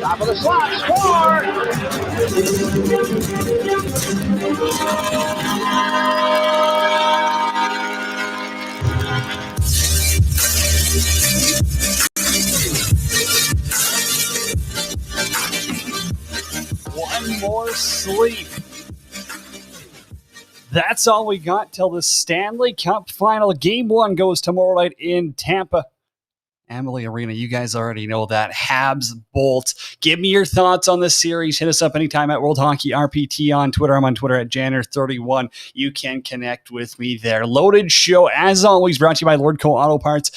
Top of the slot, score! One more sleep. That's all we got till the Stanley Cup final. Game 1 goes tomorrow night in Tampa. Amalie Arena, you guys already know that. Habs, Bolts. Give me your thoughts on this series. Hit us up anytime at World Hockey RPT on Twitter. I'm on Twitter at Janner31. You can connect with me there. Loaded show, as always, brought to you by Lordco Auto Parts.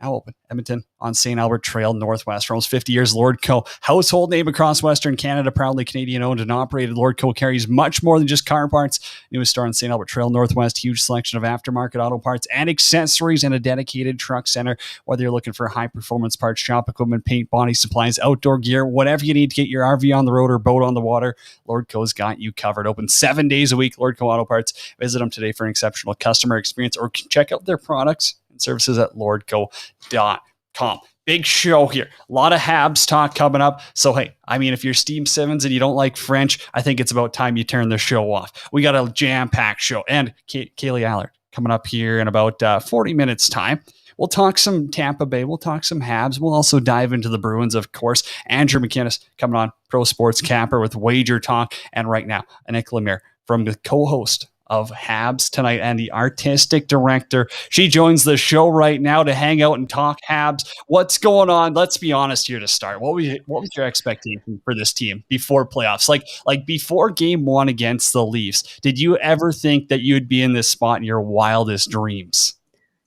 Now open. Edmonton on St. Albert Trail, Northwest. For almost 50 years, Lordco, household name across Western Canada, proudly Canadian-owned and operated. Lordco carries much more than just car parts. Newest store on St. Albert Trail, Northwest. Huge selection of aftermarket auto parts and accessories and a dedicated truck center. Whether you're looking for high-performance parts, shop equipment, paint, body supplies, outdoor gear, whatever you need to get your RV on the road or boat on the water, Lordco's got you covered. Open 7 days a week, Lordco Auto Parts. Visit them today for an exceptional customer experience or check out their products services at lordco.com. Big show here. A lot of Habs talk coming up. So, hey, I mean, if you're Steve Simmons and you don't like French, I think it's about time you turn the show off. We got a jam-packed show. And Kaylee Allard coming up here in about 40 minutes' time. We'll talk some Tampa Bay. We'll talk some Habs. We'll also dive into the Bruins, of course. Andrew McInnes coming on, Pro Sports Capper with Wager Talk. And right now, Anik Lemire from the co-host of Habs Tonight and the artistic director. She joins the show right now to hang out and talk Habs. What's going on? Let's be honest here to start. What was your expectation for this team before playoffs? Like before game 1 against the Leafs, did you ever think that you'd be in this spot in your wildest dreams?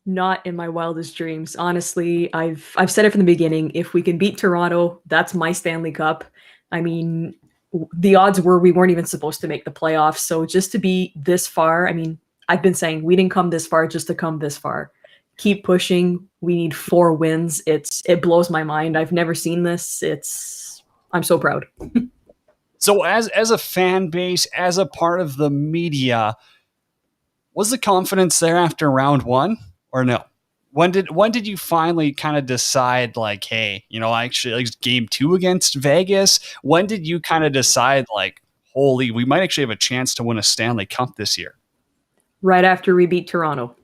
Not in my wildest dreams. Honestly, I've said it from the beginning. If we can beat Toronto, that's my Stanley Cup. I mean, the odds were we weren't even supposed to make the playoffs. So just to be this far, I mean, I've been saying we didn't come this far just to come this far. Keep pushing. We need 4 wins. It blows my mind. I've never seen this. I'm so proud. So as a fan base, as a part of the media, was the confidence there after round 1 or no? When did you finally kind of decide, like, hey, actually, like game 2 against Vegas? When did you kind of decide, like, holy, we might actually have a chance to win a Stanley Cup this year? Right after we beat Toronto.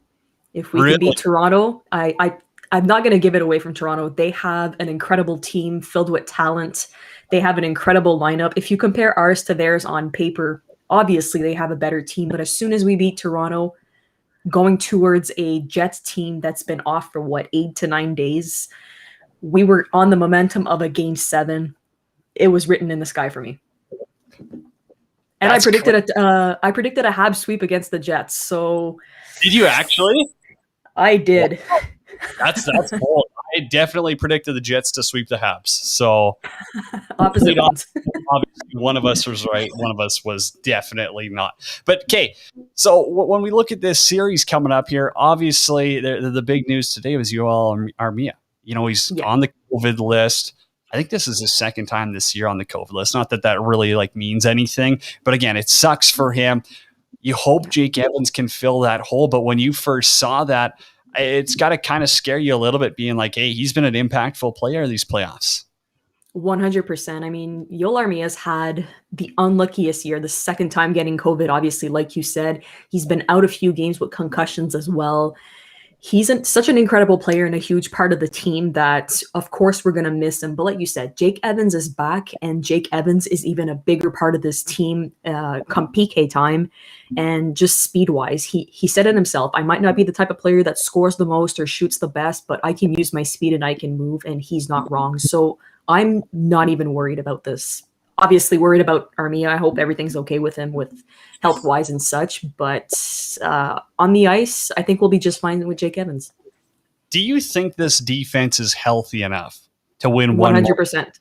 If we can beat Toronto, I'm not going to give it away from Toronto. They have an incredible team filled with talent. They have an incredible lineup. If you compare ours to theirs on paper, obviously they have a better team. But as soon as we beat Toronto, going towards a Jets team that's been off for 8 to 9 days, we were on the momentum of a game 7. It was written in the sky for me. And I predicted a Habs sweep against the Jets. So did you actually? I did. That's cool. I definitely predicted the Jets to sweep the Habs. So opposite ones. Obviously, one of us was right. One of us was definitely not. But, okay, so when we look at this series coming up here, obviously the big news today was Yoel Armia. He's on the COVID list. I think this is his second time this year on the COVID list. Not that really means anything. But, again, it sucks for him. You hope Jake Evans can fill that hole. But when you first saw that, it's got to kind of scare you a little bit, being like, hey, he's been an impactful player in these playoffs. 100%. I mean, Yoel Armia's had the unluckiest year, the second time getting COVID, obviously, like you said. He's been out a few games with concussions as well. He's such an incredible player and a huge part of the team that, of course, we're going to miss him. But like you said, Jake Evans is back, and Jake Evans is even a bigger part of this team come PK time. And just speed-wise, he said it himself, I might not be the type of player that scores the most or shoots the best, but I can use my speed and I can move, and he's not wrong. So I'm not even worried about this. Obviously worried about Armia. I hope everything's okay with him with health-wise and such. But on the ice, I think we'll be just fine with Jake Evans. Do you think this defense is healthy enough to win 100%?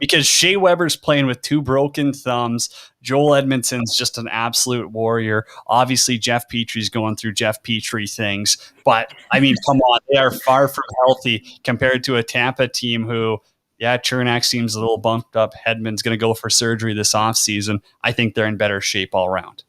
Because Shea Weber's playing with 2 broken thumbs. Joel Edmondson's just an absolute warrior. Obviously, Jeff Petry's going through Jeff Petry things. But, I mean, come on. They are far from healthy compared to a Tampa team who, Chernak seems a little bumped up. Hedman's going to go for surgery this offseason. I think they're in better shape all around.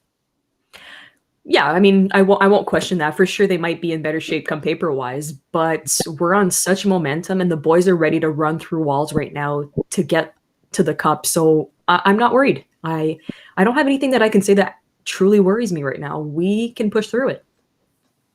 Yeah, I mean, I won't question that. For sure they might be in better shape come paper wise, but we're on such momentum and the boys are ready to run through walls right now to get to the cup. So I'm not worried. I don't have anything that I can say that truly worries me right now. We can push through it.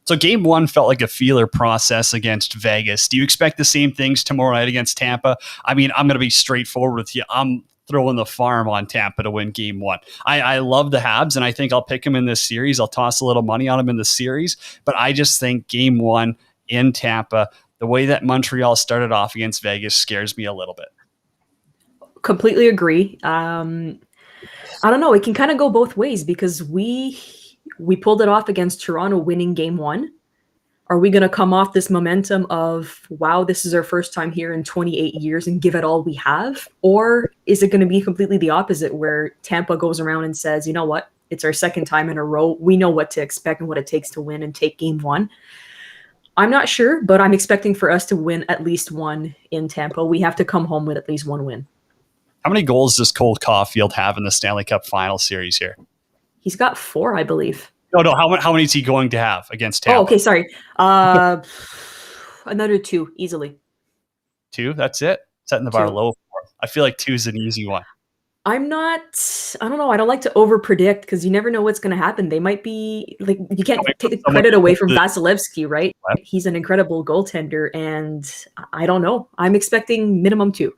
So game one felt like a feeler process against Vegas. Do you expect the same things tomorrow night against Tampa? I mean, I'm going to be straightforward with you. I'm throwing the farm on Tampa to win game one. I love the Habs, and I think I'll pick them in this series. I'll toss a little money on them in the series, but I just think game one in Tampa, the way that Montreal started off against Vegas scares me a little bit. Completely agree. I don't know. It can kind of go both ways because we pulled it off against Toronto, winning game one. Are we going to come off this momentum of, wow, this is our first time here in 28 years and give it all we have? Or is it going to be completely the opposite where Tampa goes around and says, you know what? It's our second time in a row. We know what to expect and what it takes to win and take game one. I'm not sure, but I'm expecting for us to win at least one in Tampa. We have to come home with at least one win. How many goals does Cole Caulfield have in the Stanley Cup final series here? He's got 4, I believe. No. How many is he going to have against Tampa? Oh, okay. Sorry. Another 2 easily. 2? That's it? Setting the bar 2. low for him. I feel like 2 is an easy one. I don't know. I don't like to over predict because you never know what's going to happen. They might be like, you can't take the credit away from Vasilevsky, right? He's an incredible goaltender. And I don't know. I'm expecting minimum 2.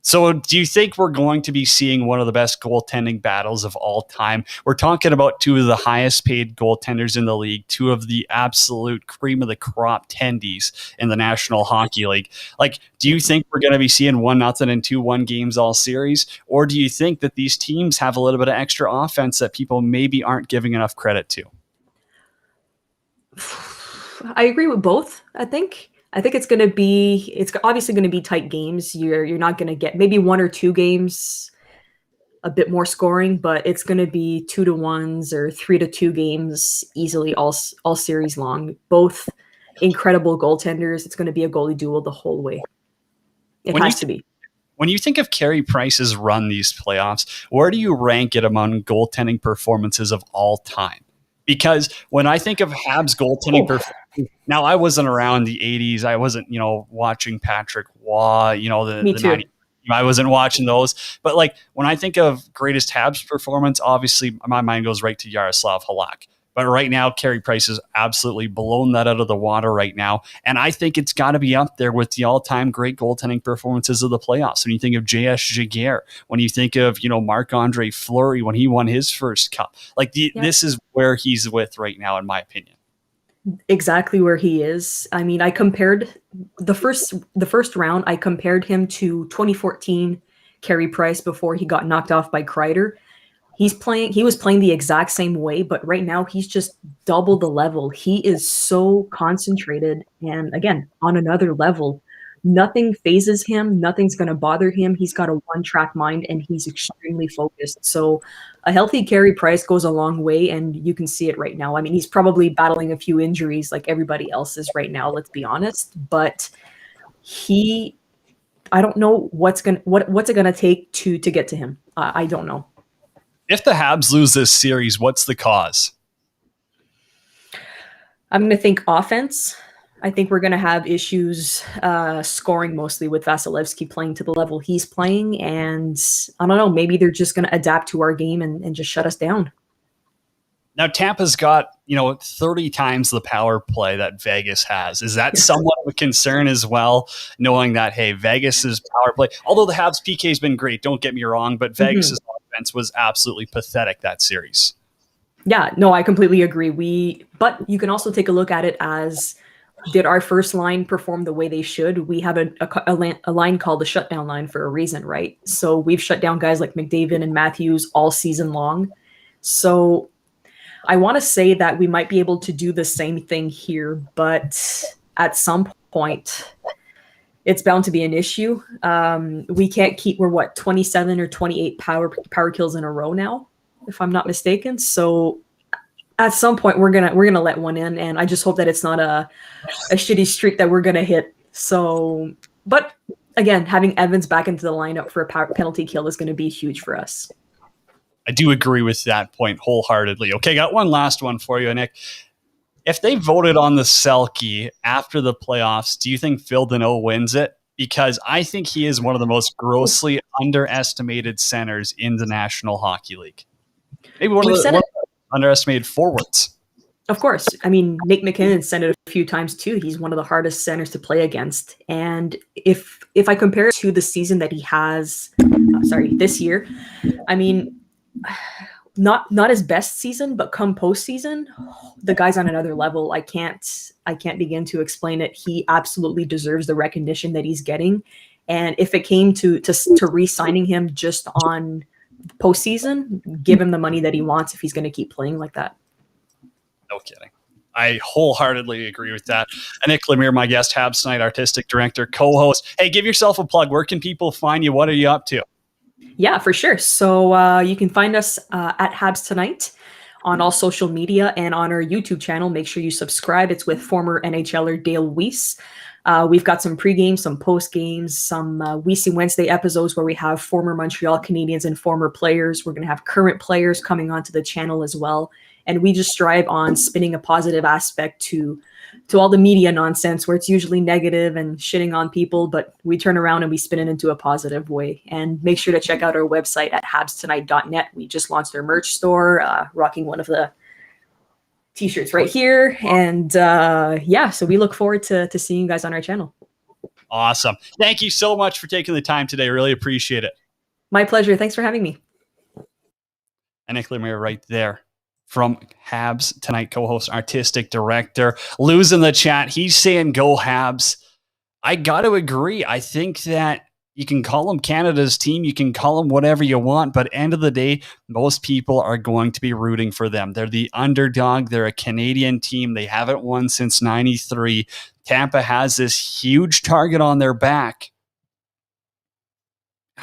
So do you think we're going to be seeing one of the best goaltending battles of all time? We're talking about 2 of the highest paid goaltenders in the league, 2 of the absolute cream of the crop tendies in the National Hockey League. Like, do you think we're going to be seeing 1-0 and 2-1 games all series? Or do you think that these teams have a little bit of extra offense that people maybe aren't giving enough credit to? I agree with both, I think. It's obviously going to be tight games. You're not going to get maybe 1 or 2 games a bit more scoring, but it's going to be 2-1s or 3-2 games easily all series long. Both incredible goaltenders. It's going to be a goalie duel the whole way. It has to be. When you think of Carey Price's run these playoffs, where do you rank it among goaltending performances of all time? Because when I think of Habs goaltending performance, now I wasn't around the 80s. I wasn't, watching Patrick Waugh, the 90s. I wasn't watching those. But like when I think of greatest Habs performance, obviously my mind goes right to Yaroslav Halak. But right now, Carey Price has absolutely blown that out of the water right now. And I think it's got to be up there with the all-time great goaltending performances of the playoffs. When you think of J.S. Giguère, when you think of, Marc-Andre Fleury when he won his first cup. This is where he's with right now, in my opinion. Exactly where he is. I mean, I compared the first round, I compared him to 2014 Carey Price before he got knocked off by Kreider. He was playing the exact same way, but right now he's just double the level. He is so concentrated and again, on another level. Nothing phases him, nothing's going to bother him. He's got a one-track mind and he's extremely focused. So a healthy Carey Price goes a long way and you can see it right now. I mean, he's probably battling a few injuries like everybody else is right now, let's be honest, but I don't know what's it going to take to get to him. I don't know. If the Habs lose this series, what's the cause? I'm going to think offense. I think we're going to have issues scoring mostly with Vasilevsky playing to the level he's playing. And I don't know, maybe they're just going to adapt to our game and just shut us down. Now, Tampa's got, 30 times the power play that Vegas has. Is that somewhat of a concern as well, knowing that, hey, Vegas's power play, although the Habs PK has been great, don't get me wrong, but Vegas's offense was absolutely pathetic that series. Yeah, no, I completely agree. But you can also take a look at it as, did our first line perform the way they should? We have a line called the shutdown line for a reason, right? So we've shut down guys like McDavid and Matthews all season long. So I want to say that we might be able to do the same thing here, but at some point, it's bound to be an issue. We can't we're 27 or 28 power kills in a row now, if I'm not mistaken. So at some point we're gonna let one in, and I just hope that it's not a shitty streak that we're gonna hit. So, but again, having Evans back into the lineup for a penalty kill is going to be huge for us. I do agree with that point wholeheartedly. Okay, got one last one for you, Nick. If they voted on the Selke after the playoffs, do you think Phil Deneau wins it? Because I think he is one of the most grossly underestimated centers in the National Hockey League. Maybe one of the underestimated forwards. Of course. I mean, Nick McKinnon said it a few times too. He's one of the hardest centers to play against. And if I compare it to the season that he has, this year, I mean, not his best season, but come postseason, the guy's on another level. I can't begin to explain it. He absolutely deserves the recognition that he's getting. And if it came to re-signing him just on postseason, give him the money that he wants if he's going to keep playing like that. No kidding. I wholeheartedly agree with that. Nick Lemire, my guest, Habs Tonight artistic director, co-host. Hey, give yourself a plug. Where can people find you? What are you up to? Yeah, for sure. So you can find us at Habs Tonight on all social media and on our YouTube channel. Make sure you subscribe. It's with former NHLer Dale Weiss. We've got some pregame, some postgames, some Weissy Wednesday episodes where we have former Montreal Canadiens and former players. We're going to have current players coming onto the channel as well. And we just strive on spinning a positive aspect to all the media nonsense where it's usually negative and shitting on people, but we turn around and we spin it into a positive way. And make sure to check out our website at habstonight.net. We just launched our merch store, rocking one of the t-shirts right here. And so we look forward to seeing you guys on our channel. Awesome. Thank you so much for taking the time today. Really appreciate it. My pleasure. Thanks for having me. And Nick Lemire right there. From Habs Tonight, co-host, artistic director, losing the chat. He's saying go Habs. I got to agree. I think that you can call them Canada's team. You can call them whatever you want. But end of the day, most people are going to be rooting for them. They're the underdog. They're a Canadian team. They haven't won since 93. Tampa has this huge target on their back.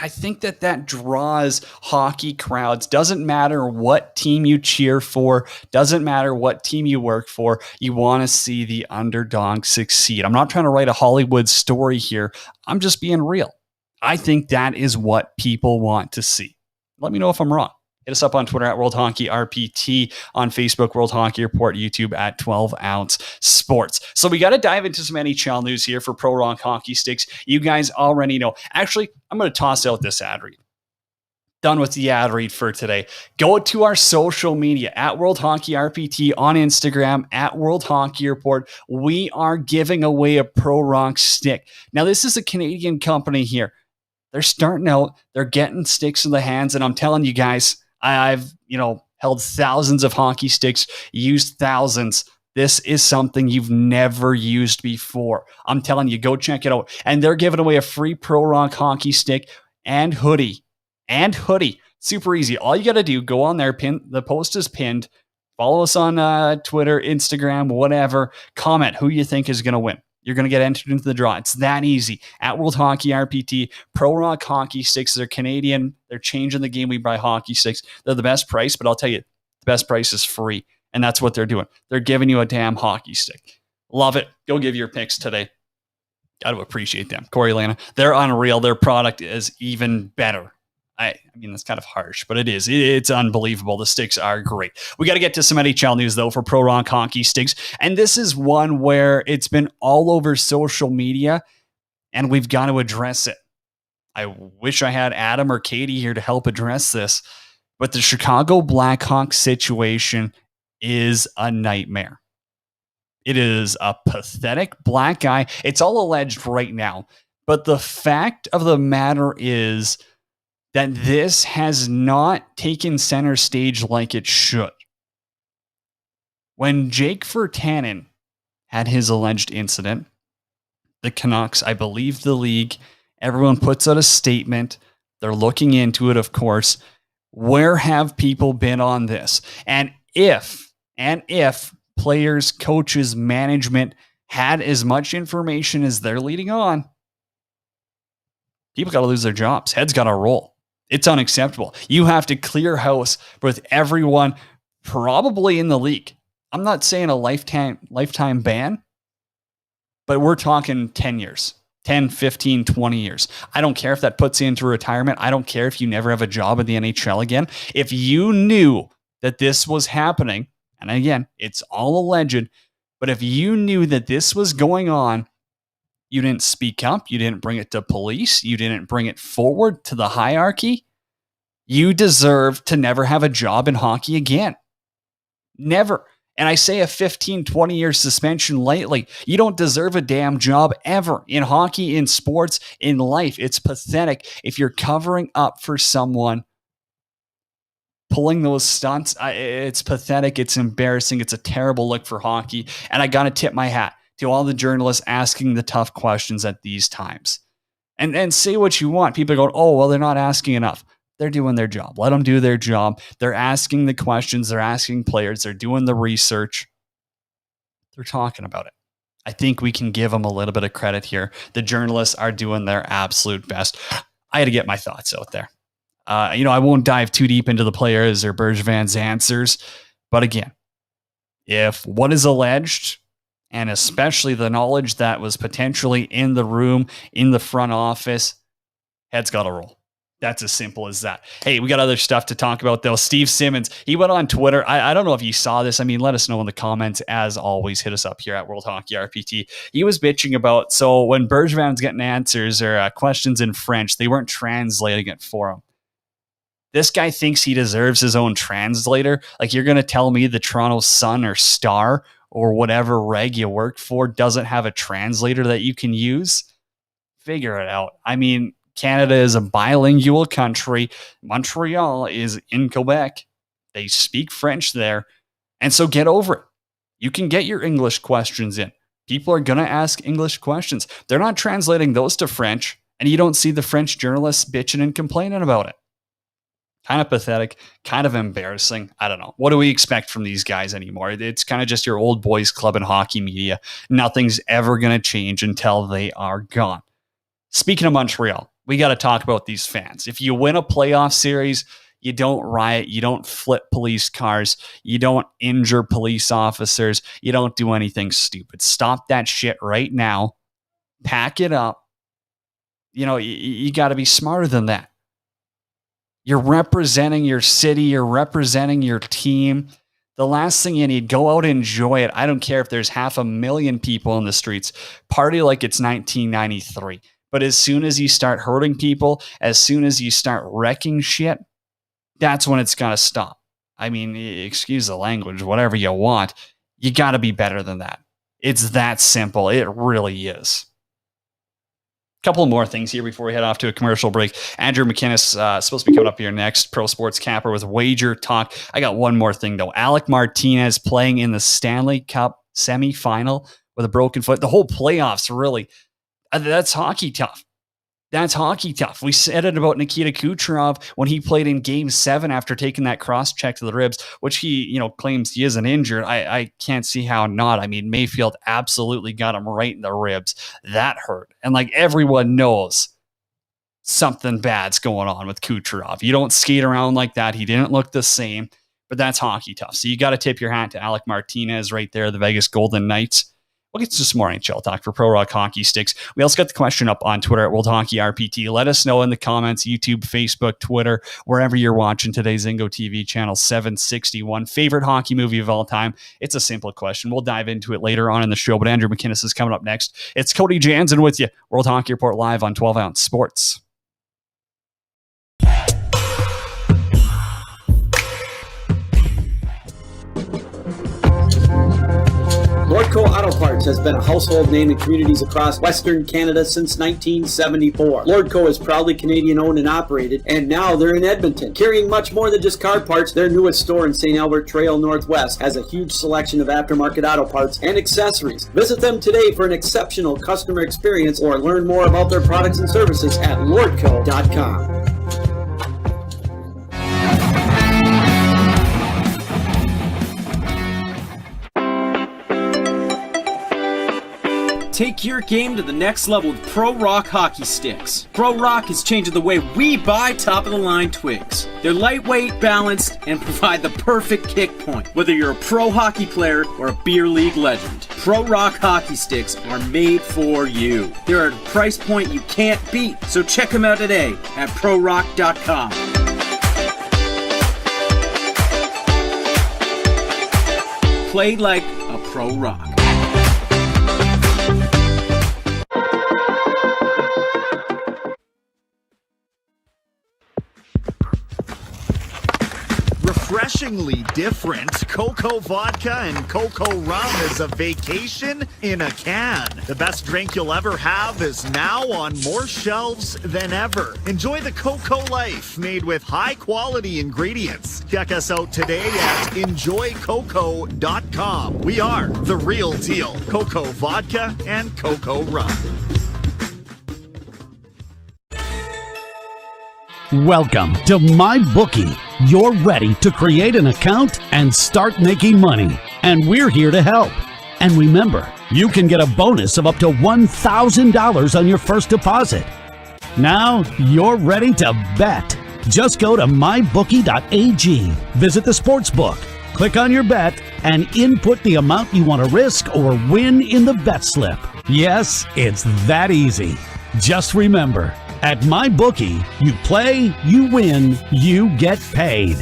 I think that draws hockey crowds. Doesn't matter what team you cheer for. Doesn't matter what team you work for. You want to see the underdog succeed. I'm not trying to write a Hollywood story here. I'm just being real. I think that is what people want to see. Let me know if I'm wrong. Hit us up on Twitter at World Hockey RPT, on Facebook, World Hockey Report, YouTube at 12 Ounce Sports. So we got to dive into some NHL news here for Pro Rock Hockey Sticks. You guys already know. Actually, I'm going to toss out this ad read. Done with the ad read for today. Go to our social media at World Hockey RPT on Instagram, at World Hockey Report. We are giving away a Pro Rock stick. Now, this is a Canadian company here. They're starting out. They're getting sticks in the hands, and I'm telling you guys, I've, held thousands of hockey sticks, used thousands. This is something you've never used before. I'm telling you, go check it out. And they're giving away a free Pro Rock hockey stick and hoodie. Super easy. All you got to do, go on there, the post is pinned. Follow us on Twitter, Instagram, whatever. Comment who you think is going to win. You're going to get entered into the draw. It's that easy. At World Hockey RPT, Pro Rock hockey sticks. They're Canadian. They're changing the game we buy hockey sticks. They're the best price, but I'll tell you, the best price is free. And that's what they're doing. They're giving you a damn hockey stick. Love it. Go give your picks today. Got to appreciate them. Corey Lana, they're unreal. Their product is even better. I mean, that's kind of harsh, but it is. It's unbelievable. The sticks are great. We got to get to some NHL news, though, for Pro Rock Hockey Sticks. And this is one where it's been all over social media, and we've got to address it. I wish I had Adam or Katie here to help address this, but the Chicago Blackhawks situation is a nightmare. It is a pathetic black eye. It's all alleged right now, but the fact of the matter is that this has not taken center stage like it should. When Jake Virtanen had his alleged incident, the Canucks, I believe the league, everyone puts out a statement. They're looking into it, of course. Where have people been on this? And if players, coaches, management had as much information as they're leading on, people got to lose their jobs. Heads got to roll. It's unacceptable. You have to clear house with everyone probably in the league. I'm not saying a lifetime ban, but we're talking 10 years. 10, 15, 20 years. I don't care if that puts you into retirement. I don't care if you never have a job in the NHL again. If you knew that this was happening, and again, it's all alleged, but if you knew that this was going on, you didn't speak up, you didn't bring it to police, you didn't bring it forward to the hierarchy, you deserve to never have a job in hockey again. Never. And I say a 15, 20-year suspension lightly. You don't deserve a damn job ever in hockey, in sports, in life. It's pathetic. If you're covering up for someone, pulling those stunts, it's pathetic. It's embarrassing. It's a terrible look for hockey. And I got to tip my hat to all the journalists asking the tough questions at these times. And say what you want. People are going, oh, well, they're not asking enough. They're doing their job. Let them do their job. They're asking the questions. They're asking players. They're doing the research. They're talking about it. I think we can give them a little bit of credit here. The journalists are doing their absolute best. I had to get my thoughts out there. I won't dive too deep into the players or Bergevin's answers. But again, if what is alleged, and especially the knowledge that was potentially in the room, in the front office, heads got to roll. That's as simple as that. Hey, we got other stuff to talk about, though. Steve Simmons, he went on Twitter. I don't know if you saw this. I mean, let us know in the comments. As always, hit us up here at World Hockey RPT. He was bitching about, so when Bergevin's getting answers or questions in French, they weren't translating it for him. This guy thinks he deserves his own translator. Like, you're going to tell me the Toronto Sun or Star or whatever reg you work for doesn't have a translator that you can use? Figure it out. I mean, Canada is a bilingual country. Montreal is in Quebec. They speak French there. And so get over it. You can get your English questions in. People are going to ask English questions. They're not translating those to French, and you don't see the French journalists bitching and complaining about it. Kind of pathetic, kind of embarrassing. I don't know. What do we expect from these guys anymore? It's kind of just your old boys club in hockey media. Nothing's ever going to change until they are gone. Speaking of Montreal, we got to talk about these fans. If you win a playoff series, you don't riot, you don't flip police cars, you don't injure police officers, you don't do anything stupid. Stop that shit right now. Pack it up. You got to be smarter than that. You're representing your city. You're representing your team. The last thing you need, go out and enjoy it. I don't care if there's 500,000 people in the streets. Party like it's 1993. But as soon as you start hurting people, as soon as you start wrecking shit, that's when it's got to stop. I mean, excuse the language, whatever you want. You got to be better than that. It's that simple. It really is. Couple more things here before we head off to a commercial break. Andrew McInnes supposed to be coming up here next. Pro Sports Capper with Wager Talk. I got one more thing, though. Alec Martinez playing in the Stanley Cup semifinal with a broken foot. The whole playoffs, really. That's hockey tough. That's hockey tough. We said it about Nikita Kucherov when he played in Game 7 after taking that cross-check to the ribs, which he, claims he isn't injured. I can't see how not. I mean, Mayfield absolutely got him right in the ribs. That hurt. And everyone knows something bad's going on with Kucherov. You don't skate around like that. He didn't look the same, but that's hockey tough. So you got to tip your hat to Alec Martinez right there, the Vegas Golden Knights. We'll get to some more NHL talk for Pro Rock Hockey Sticks. We also got the question up on Twitter at World Hockey RPT. Let us know in the comments, YouTube, Facebook, Twitter, wherever you're watching today's Zingo TV channel 761. Favorite hockey movie of all time? It's a simple question. We'll dive into it later on in the show, but Andrew McInnes is coming up next. It's Cody Janzen with you. World Hockey Report live on 12 Ounce Sports. Lordco Auto Parts has been a household name in communities across Western Canada since 1974. Lordco is proudly Canadian owned and operated, and now they're in Edmonton. Carrying much more than just car parts, their newest store in St. Albert Trail Northwest has a huge selection of aftermarket auto parts and accessories. Visit them today for an exceptional customer experience or learn more about their products and services at lordco.com. Take your game to the next level with Pro Rock hockey sticks. Pro Rock is changing the way we buy top-of-the-line twigs. They're lightweight, balanced, and provide the perfect kick point, whether you're a pro hockey player or a beer league legend. Pro Rock hockey sticks are made for you. They're at a price point you can't beat, so check them out today at prorock.com. Play like a Pro Rock. Refreshingly different, Cocoa Vodka and Cocoa Rum is a vacation in a can. The best drink you'll ever have is now on more shelves than ever. Enjoy the Cocoa life made with high-quality ingredients. Check us out today at enjoycocoa.com. We are the real deal. Cocoa Vodka and Cocoa Rum. Welcome to MyBookie. You're ready to create an account and start making money. And we're here to help. And remember, you can get a bonus of up to $1,000 on your first deposit. Now you're ready to bet. Just go to mybookie.ag, visit the sportsbook, click on your bet, and input the amount you want to risk or win in the bet slip. Yes, it's that easy. Just remember, at MyBookie, you play, you win, you get paid.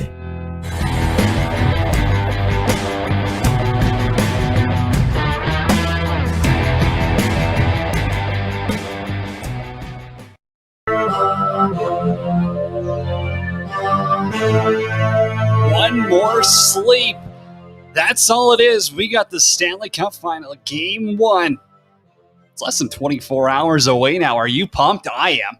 One more sleep. That's all it is. We got the Stanley Cup Final, Game 1. It's less than 24 hours away now. Are you pumped? I am.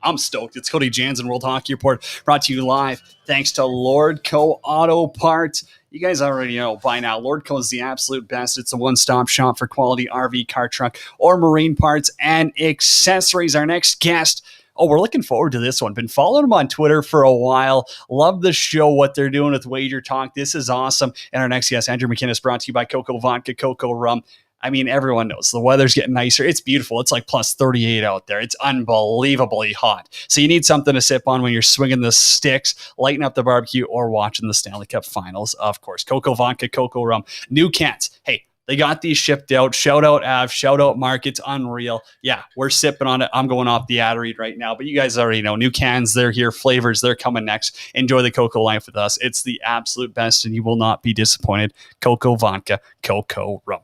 I'm stoked. It's Cody Janzen, World Hockey Report, brought to you live thanks to Lordco Auto Parts. You guys already know by now, Lordco is the absolute best. It's a one-stop shop for quality RV, car, truck, or marine parts and accessories. Our next guest, we're looking forward to this one. Been following them on Twitter for a while. Love the show, what they're doing with Wager Talk. This is awesome. And our next guest, Andrew McKinnis, brought to you by Cocoa Vodka, Cocoa Rum. I mean, everyone knows the weather's getting nicer. It's beautiful. It's like plus 38 out there. It's unbelievably hot. So you need something to sip on when you're swinging the sticks, lighting up the barbecue, or watching the Stanley Cup Finals, of course. Cocoa Vodka, Cocoa Rum. New cans. Hey, they got these shipped out. Shout out Av. Shout out Mark. It's unreal. Yeah, we're sipping on it. I'm going off the ad read right now. But you guys already know. New cans, they're here. Flavors, they're coming next. Enjoy the Cocoa life with us. It's the absolute best, and you will not be disappointed. Cocoa Vodka, Cocoa Rum.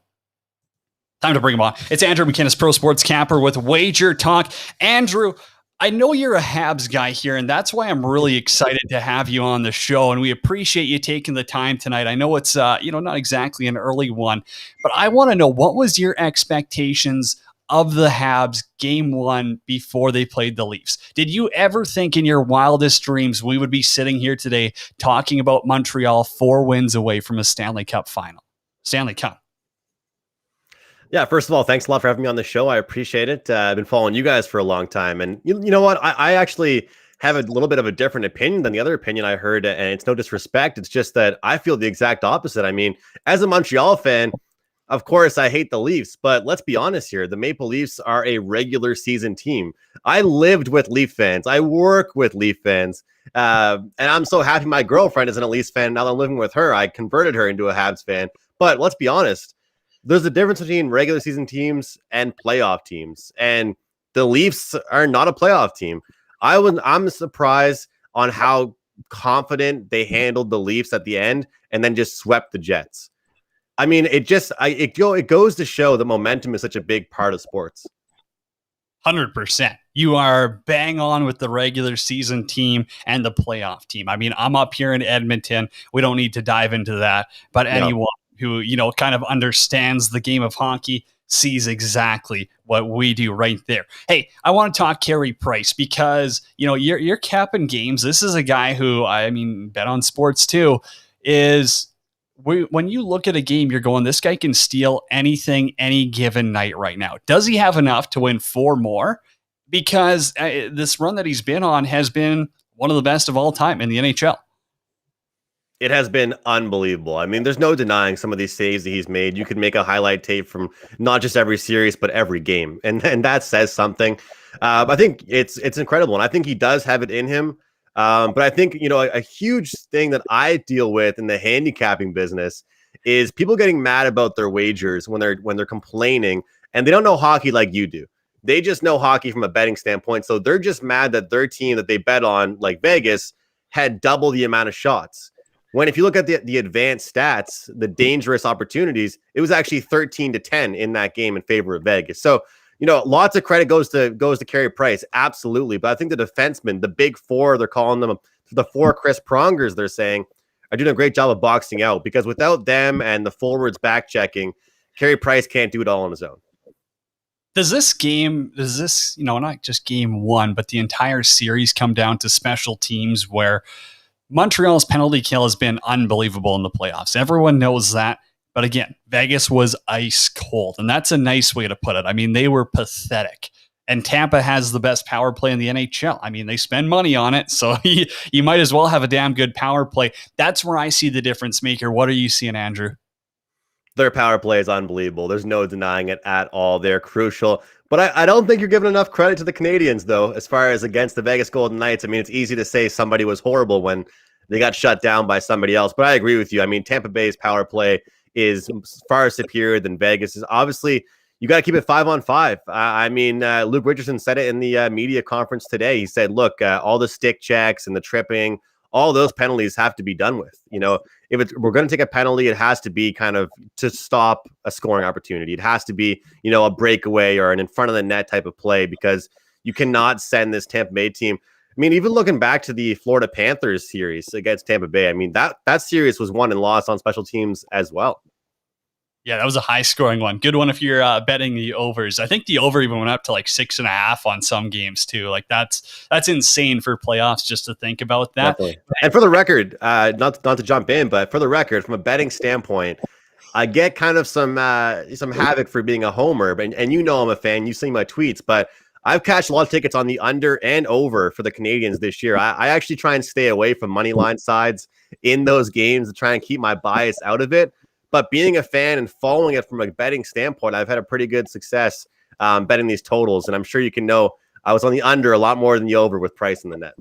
Time to bring him on. It's Andrew McKinnis, Pro Sports Capper with Wager Talk. Andrew, I know you're a Habs guy here, and that's why I'm really excited to have you on the show, and we appreciate you taking the time tonight. I know it's not exactly an early one, but I want to know, what was your expectations of the Habs Game 1 before they played the Leafs? Did you ever think in your wildest dreams we would be sitting here today talking about Montreal 4 wins away from a Stanley Cup final? Stanley Cup. Yeah, first of all, thanks a lot for having me on the show. I appreciate it. I've been following you guys for a long time. And you know what? I actually have a little bit of a different opinion than the other opinion I heard. And it's no disrespect. It's just that I feel the exact opposite. I mean, as a Montreal fan, of course, I hate the Leafs. But let's be honest here. The Maple Leafs are a regular season team. I lived with Leaf fans. I work with Leaf fans. And I'm so happy my girlfriend isn't a Leafs fan. Now that I'm living with her, I converted her into a Habs fan. But let's be honest. There's a difference between regular season teams and playoff teams, and the Leafs are not a playoff team. I'm surprised on how confident they handled the Leafs at the end, and then just swept the Jets. I mean, it goes to show that momentum is such a big part of sports. 100%. You are bang on with the regular season team and the playoff team. I mean, I'm up here in Edmonton. We don't need to dive into that, but anyone who, kind of understands the game of hockey sees exactly what we do right there. Hey, I want to talk Carey Price because, you're capping games. This is a guy who, bet on sports too, when you look at a game, you're going, this guy can steal anything, any given night right now. Does he have enough to win 4 more? Because this run that he's been on has been one of the best of all time in the NHL. It has been unbelievable. I mean, there's no denying some of these saves that he's made. You could make a highlight tape from not just every series, but every game, and that says something. I think it's incredible, and I think he does have it in him. But I think a huge thing that I deal with in the handicapping business is people getting mad about their wagers when they're complaining, and they don't know hockey like you do. They just know hockey from a betting standpoint, so they're just mad that their team that they bet on, like Vegas, had double the amount of shots. When if you look at the advanced stats, the dangerous opportunities, it was actually 13-10 in that game in favor of Vegas. So, lots of credit goes to Carey Price, absolutely. But I think the defensemen, the big four, they're calling them the four Chris Prongers, they're saying, are doing a great job of boxing out, because without them and the forwards back checking, Carey Price can't do it all on his own. Does this, not just game one, but the entire series come down to special teams where Montreal's penalty kill has been unbelievable in the playoffs? Everyone knows that. But again, Vegas was ice cold, and that's a nice way to put it. I mean, they were pathetic. And Tampa has the best power play in the NHL. I mean, they spend money on it, so you might as well have a damn good power play. That's where I see the difference maker. What are you seeing, Andrew? Their power play is unbelievable. There's no denying it at all. They're crucial. But I don't think you're giving enough credit to the Canadians, though, as far as against the Vegas Golden Knights. I mean, it's easy to say somebody was horrible when they got shut down by somebody else. But I agree with you. I mean, Tampa Bay's power play is far superior than Vegas. Is obviously, you got to keep it 5-on-5. Luke Richardson said it in the media conference today. He said, look, all the stick checks and the tripping, all those penalties have to be done with. If we're going to take a penalty, it has to be kind of to stop a scoring opportunity. It has to be, a breakaway or an in front of the net type of play, because you cannot send this Tampa Bay team. I mean, even looking back to the Florida Panthers series against Tampa Bay, I mean, that series was won and lost on special teams as well. Yeah, that was a high-scoring one. Good one if you're betting the overs. I think the over even went up to like 6.5 on some games too. Like that's insane for playoffs just to think about that. Definitely. And for the record, not to jump in, but for the record, from a betting standpoint, I get kind of some havoc for being a homer, and I'm a fan. You see my tweets, but I've cashed a lot of tickets on the under and over for the Canadians this year. I actually try and stay away from money line sides in those games to try and keep my bias out of it. But being a fan and following it from a betting standpoint, I've had a pretty good success betting these totals. And I'm sure you can know I was on the under a lot more than the over with Price in the net.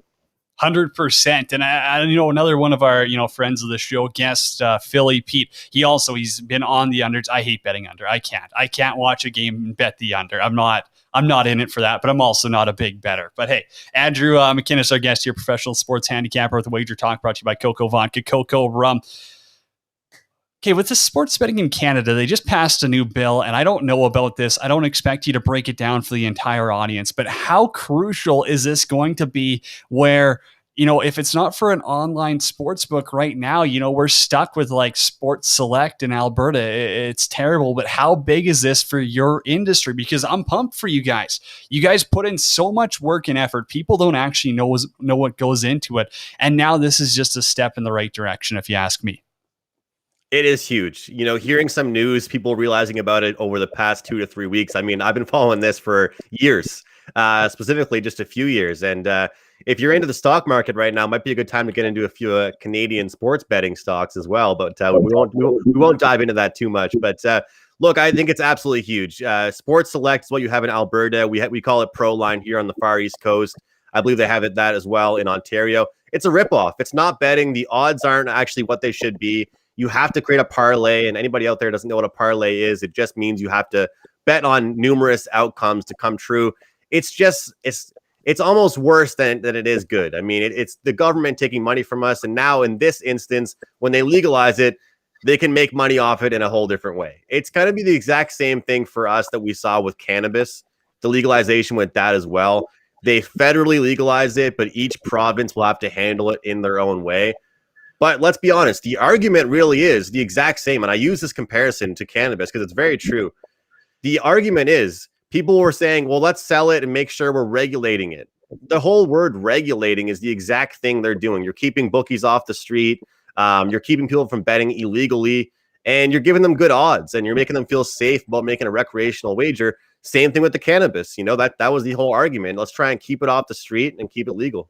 100%. And I another one of our, friends of the show, guest Philly Pete, he's been on the unders. I hate betting under. I can't watch a game and bet the under. I'm not in it for that, but I'm also not a big bettor. But hey, Andrew McInnes, our guest here, professional sports handicapper with Wager Talk, brought to you by Coco Vodka, Coco Rum. Okay, with the sports betting in Canada, they just passed a new bill, and I don't know about this. I don't expect you to break it down for the entire audience, but how crucial is this going to be where, if it's not for an online sports book right now, we're stuck with like Sports Select in Alberta. It's terrible, but how big is this for your industry? Because I'm pumped for you guys. You guys put in so much work and effort. People don't actually know what goes into it. And now this is just a step in the right direction, if you ask me. It is huge. Hearing some news, people realizing about it over the past 2 to 3 weeks. I mean, I've been following this for years, specifically just a few years. And if you're into the stock market right now, it might be a good time to get into a few Canadian sports betting stocks as well. But we won't dive into that too much. But look, I think it's absolutely huge. Sports Select is what you have in Alberta. We call it Proline here on the Far East Coast. I believe they have that as well in Ontario. It's a ripoff. It's not betting. The odds aren't actually what they should be. You have to create a parlay, and anybody out there doesn't know what a parlay is. It just means you have to bet on numerous outcomes to come true. It's almost worse than it is good. I mean, it's the government taking money from us, and now in this instance, when they legalize it, they can make money off it in a whole different way. It's going to be the exact same thing for us that we saw with cannabis. The legalization with that as well. They federally legalize it, but each province will have to handle it in their own way. But let's be honest, the argument really is the exact same. And I use this comparison to cannabis because it's very true. The argument is people were saying, well, let's sell it and make sure we're regulating it. The whole word regulating is the exact thing they're doing. You're keeping bookies off the street. You're keeping people from betting illegally, and you're giving them good odds, and you're making them feel safe about making a recreational wager. Same thing with the cannabis. That was the whole argument. Let's try and keep it off the street and keep it legal.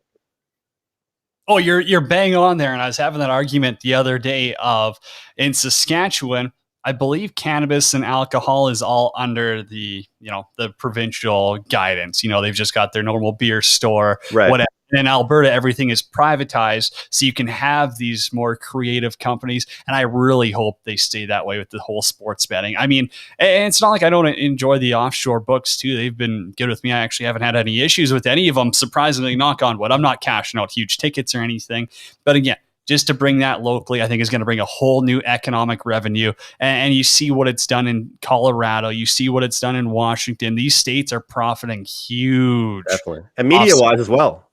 Oh, you're bang on there. And I was having that argument the other day of in Saskatchewan, I believe cannabis and alcohol is all under the, the provincial guidance. They've just got their normal beer store, Right. whatever. In Alberta, everything is privatized, so you can have these more creative companies. And I really hope they stay that way with the whole sports betting. I mean, and it's not like I don't enjoy the offshore books too. They've been good with me. I actually haven't had any issues with any of them. Surprisingly, knock on wood. I'm not cashing out huge tickets or anything. But again, just to bring that locally, I think is going to bring a whole new economic revenue. And you see what it's done in Colorado. You see what it's done in Washington. These states are profiting huge. Definitely. And media-wise as well.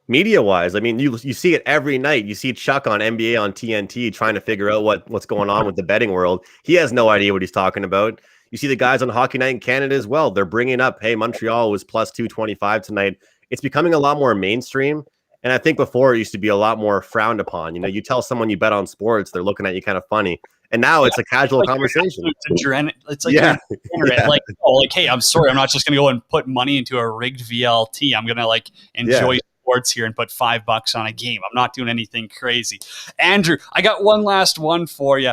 Media-wise, I mean, you see it every night. You see Chuck on NBA on TNT trying to figure out what's going on with the betting world. He has no idea what he's talking about. You see the guys on Hockey Night in Canada as well. They're bringing up, hey, Montreal was plus 225 tonight. It's becoming a lot more mainstream. And I think before it used to be a lot more frowned upon. You tell someone you bet on sports, they're looking at you kind of funny. And now it's a casual conversation. It's like, like, hey, I'm sorry. I'm not just going to go and put money into a rigged VLT. I'm going to enjoy sports here and put $5 on a game. I'm not doing anything crazy. Andrew, I got one last one for you.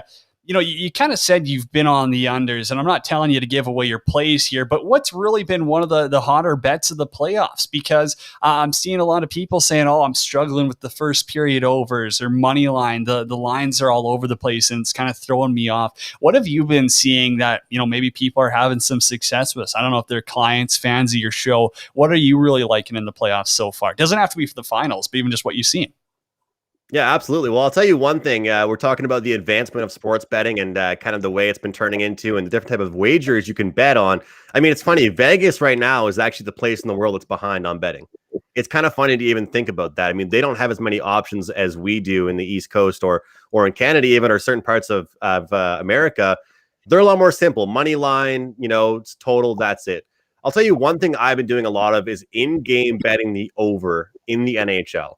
You kind of said you've been on the unders, and I'm not telling you to give away your plays here, but what's really been one of the hotter bets of the playoffs? Because I'm seeing a lot of people saying, oh, I'm struggling with the first period overs or money line. The lines are all over the place, and it's kind of throwing me off. What have you been seeing that, maybe people are having some success with? I don't know if they're clients, fans of your show. What are you really liking in the playoffs so far? It doesn't have to be for the finals, but even just what you've seen. Yeah, absolutely. Well, I'll tell you one thing. We're talking about the advancement of sports betting and kind of the way it's been turning into and the different type of wagers you can bet on. I mean, it's funny. Vegas right now is actually the place in the world that's behind on betting. It's kind of funny to even think about that. I mean, they don't have as many options as we do in the East Coast or in Canada even, or certain parts of America. They're a lot more simple. Money line, it's total, that's it. I'll tell you one thing I've been doing a lot of is in-game betting the over in the NHL.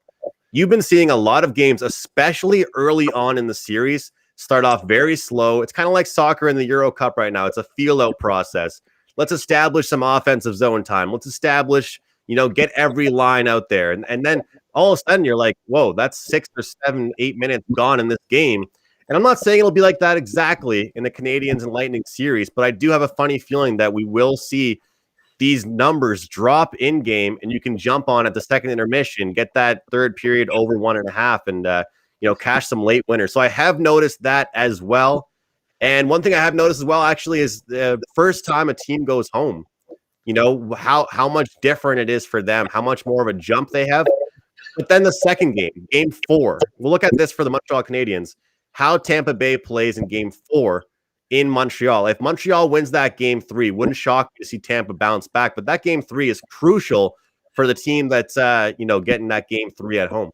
You've been seeing a lot of games, especially early on in the series, start off very slow. It's kind of like soccer in the Euro Cup right now. It's a feel-out process. Let's establish some offensive zone time. Let's establish, get every line out there. And then all of a sudden you're like, whoa, that's 6 or 7, 8 minutes gone in this game. And I'm not saying it'll be like that exactly in the Canadiens and Lightning series, but I do have a funny feeling that we will see these numbers drop in game, and you can jump on at the second intermission, get that third period over 1.5, and cash some late winners. So I have noticed that as well. And one thing I have noticed as well, actually, is the first time a team goes home, how much different it is for them, how much more of a jump they have. But then the second game 4, we'll look at this for the Montreal Canadiens, how Tampa Bay plays in game 4 in Montreal. If Montreal wins that game 3, wouldn't shock me to see Tampa bounce back. But that game 3 is crucial for the team that's getting that game 3 at home.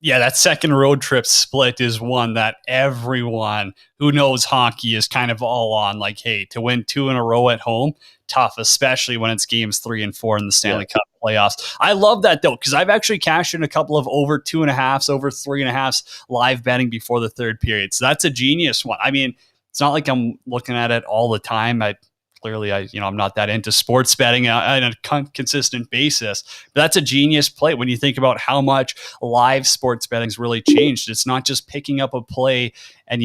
Yeah, that second road trip split is one that everyone who knows hockey is kind of all on. Like, hey, to win 2 in a row at home, tough, especially when it's games 3 and 4 in the Stanley Cup playoffs. I love that, though, because I've actually cashed in a couple of over 2.5s, over 3.5s live betting before the third period. So that's a genius one. I mean, it's not like I'm looking at it all the time. I'm not that into sports betting on a consistent basis. But that's a genius play when you think about how much live sports betting's really changed. It's not just picking up a play and,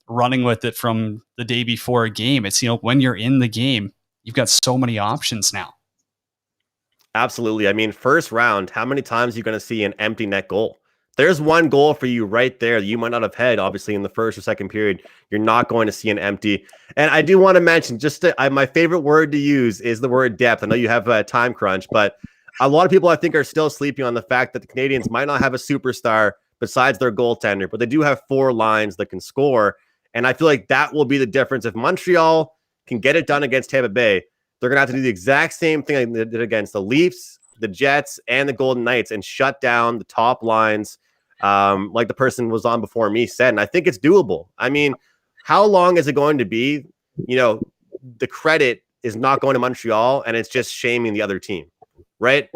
running with it from the day before a game. It's, when you're in the game, you've got so many options now. Absolutely. I mean, first round, how many times are you going to see an empty net goal? There's one goal for you right there that you might not have had, obviously, in the first or second period. You're not going to see an empty. And I do want to mention, my favorite word to use is the word depth. I know you have a time crunch, but a lot of people, I think, are still sleeping on the fact that the Canadiens might not have a superstar besides their goaltender, but they do have 4 lines that can score. And I feel like that will be the difference. If Montreal can get it done against Tampa Bay, they're going to have to do the exact same thing they did against the Leafs, the Jets, and the Golden Knights and shut down the top lines. Like the person was on before me said, and I think it's doable. I mean, how long is it going to be? The credit is not going to Montreal and it's just shaming the other team, right?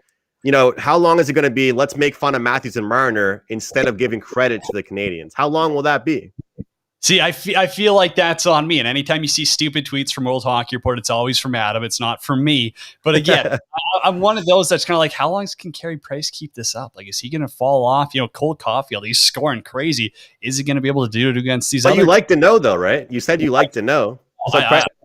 How long is it going to be? Let's make fun of Matthews and Marner instead of giving credit to the Canadiens. How long will that be? See, I feel like that's on me. And anytime you see stupid tweets from World Hockey Report, it's always from Adam. It's not from me. But again, I'm one of those that's kind of like, how long can Carey Price keep this up? Like, is he going to fall off? Cole Caulfield, he's scoring crazy. Is he going to be able to do it against these other? You like to know, though, right? You said you like to know. So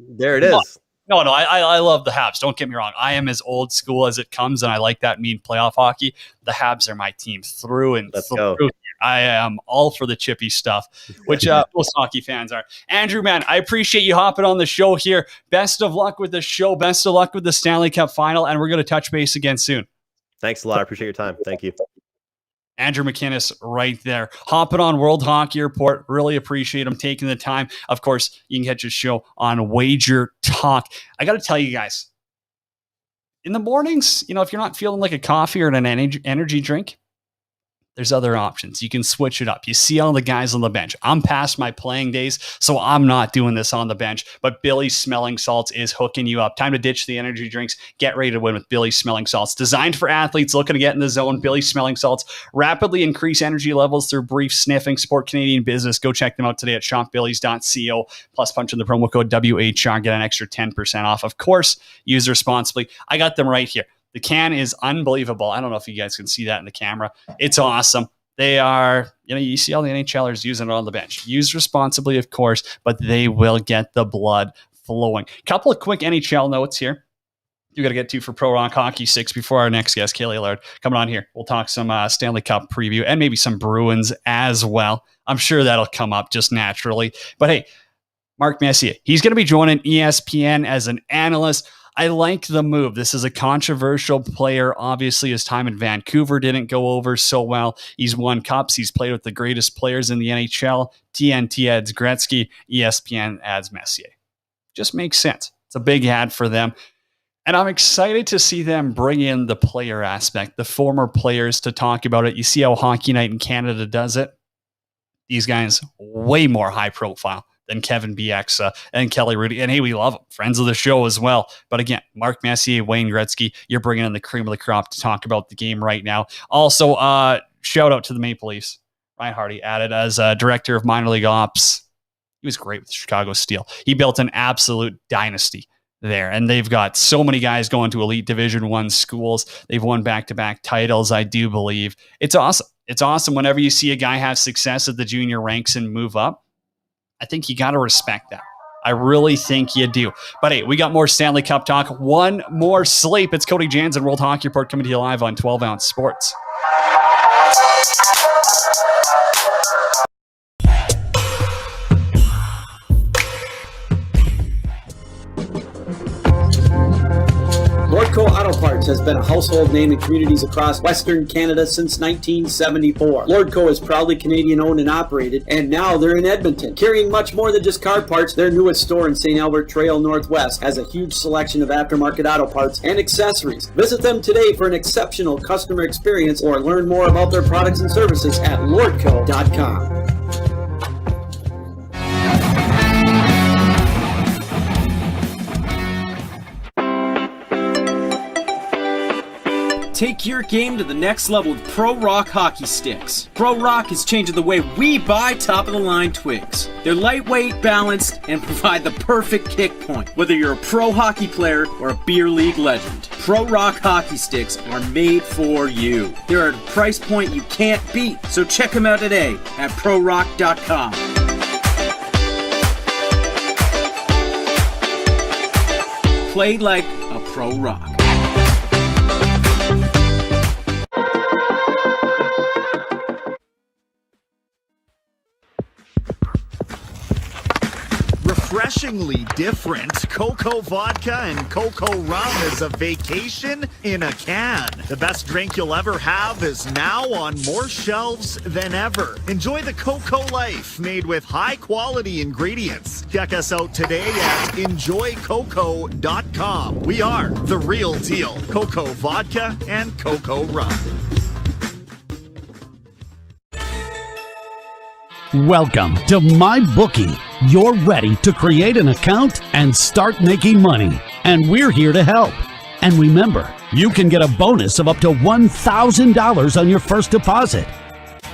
there it is. No, I love the Habs. Don't get me wrong. I am as old school as it comes, and I like that mean playoff hockey. The Habs are my team through and Let's through. go. I am all for the chippy stuff, which most hockey fans are. Andrew, man, I appreciate you hopping on the show here. Best of luck with the show. Best of luck with the Stanley Cup final, and we're going to touch base again soon. Thanks a lot. I appreciate your time. Thank you. Andrew McInnes right there. Hopping on World Hockey Report. Really appreciate him taking the time. Of course, you can catch his show on Wager Talk. I got to tell you guys, in the mornings, if you're not feeling like a coffee or an energy drink, there's other options. You can switch it up. You see all the guys on the bench. I'm past my playing days, so I'm not doing this on the bench. But Billy's Smelling Salts is hooking you up. Time to ditch the energy drinks. Get ready to win with Billy's Smelling Salts. Designed for athletes looking to get in the zone, Billy's Smelling Salts rapidly increase energy levels through brief sniffing. Support Canadian business. Go check them out today at shopbillys.co. Plus, punch in the promo code WHR. Get an extra 10% off. Of course, use responsibly. I got them right here. The can is unbelievable. I don't know if you guys can see that in the camera. It's awesome. They are, you see all the NHLers using it on the bench. Use responsibly, of course, but they will get the blood flowing. Couple of quick NHL notes here. You got to get to for Pro Rock Hockey 6 before our next guest, Kaylee Laird, coming on here. We'll talk some Stanley Cup preview and maybe some Bruins as well. I'm sure that'll come up just naturally. But hey, Mark Messier, he's going to be joining ESPN as an analyst. I like the move. This is a controversial player. Obviously, his time in Vancouver didn't go over so well. He's won cups. He's played with the greatest players in the NHL. TNT adds Gretzky. ESPN adds Messier. Just makes sense. It's a big ad for them. And I'm excited to see them bring in the player aspect, the former players to talk about it. You see how Hockey Night in Canada does it? These guys, way more high profile than Kevin Bieksa and Kelly Rudy. And hey, we love them. Friends of the show as well. But again, Mark Messier, Wayne Gretzky, you're bringing in the cream of the crop to talk about the game right now. Also, shout out to the Maple Leafs. Ryan Hardy added as director of minor league ops. He was great with Chicago Steel. He built an absolute dynasty there. And they've got so many guys going to elite Division I schools. They've won back-to-back titles, I do believe. It's awesome. It's awesome whenever you see a guy have success at the junior ranks and move up. I think you got to respect that. I really think you do. But hey, we got more Stanley Cup talk. One more sleep. It's Cody Janzen, World Hockey Report, coming to you live on 12 Ounce Sports. Lordco Auto Parts has been a household name in communities across Western Canada since 1974. Lordco is proudly Canadian owned and operated, and now they're in Edmonton. Carrying much more than just car parts, their newest store in St. Albert Trail Northwest has a huge selection of aftermarket auto parts and accessories. Visit them today for an exceptional customer experience or learn more about their products and services at lordco.com. Take your game to the next level with Pro Rock hockey sticks. Pro Rock is changing the way we buy top-of-the-line twigs. They're lightweight, balanced, and provide the perfect kick point, whether you're a pro hockey player or a beer league legend. Pro Rock hockey sticks are made for you. They're at a price point you can't beat, so check them out today at prorock.com. Play like a Pro Rock. Refreshingly different, Cocoa Vodka and Cocoa Rum is a vacation in a can. The best drink you'll ever have is now on more shelves than ever. Enjoy the Cocoa life made with high-quality ingredients. Check us out today at enjoycoco.com. We are the real deal. Cocoa Vodka and Cocoa Rum. Welcome to MyBookie. You're ready to create an account and start making money. And we're here to help. And remember, you can get a bonus of up to $1,000 on your first deposit.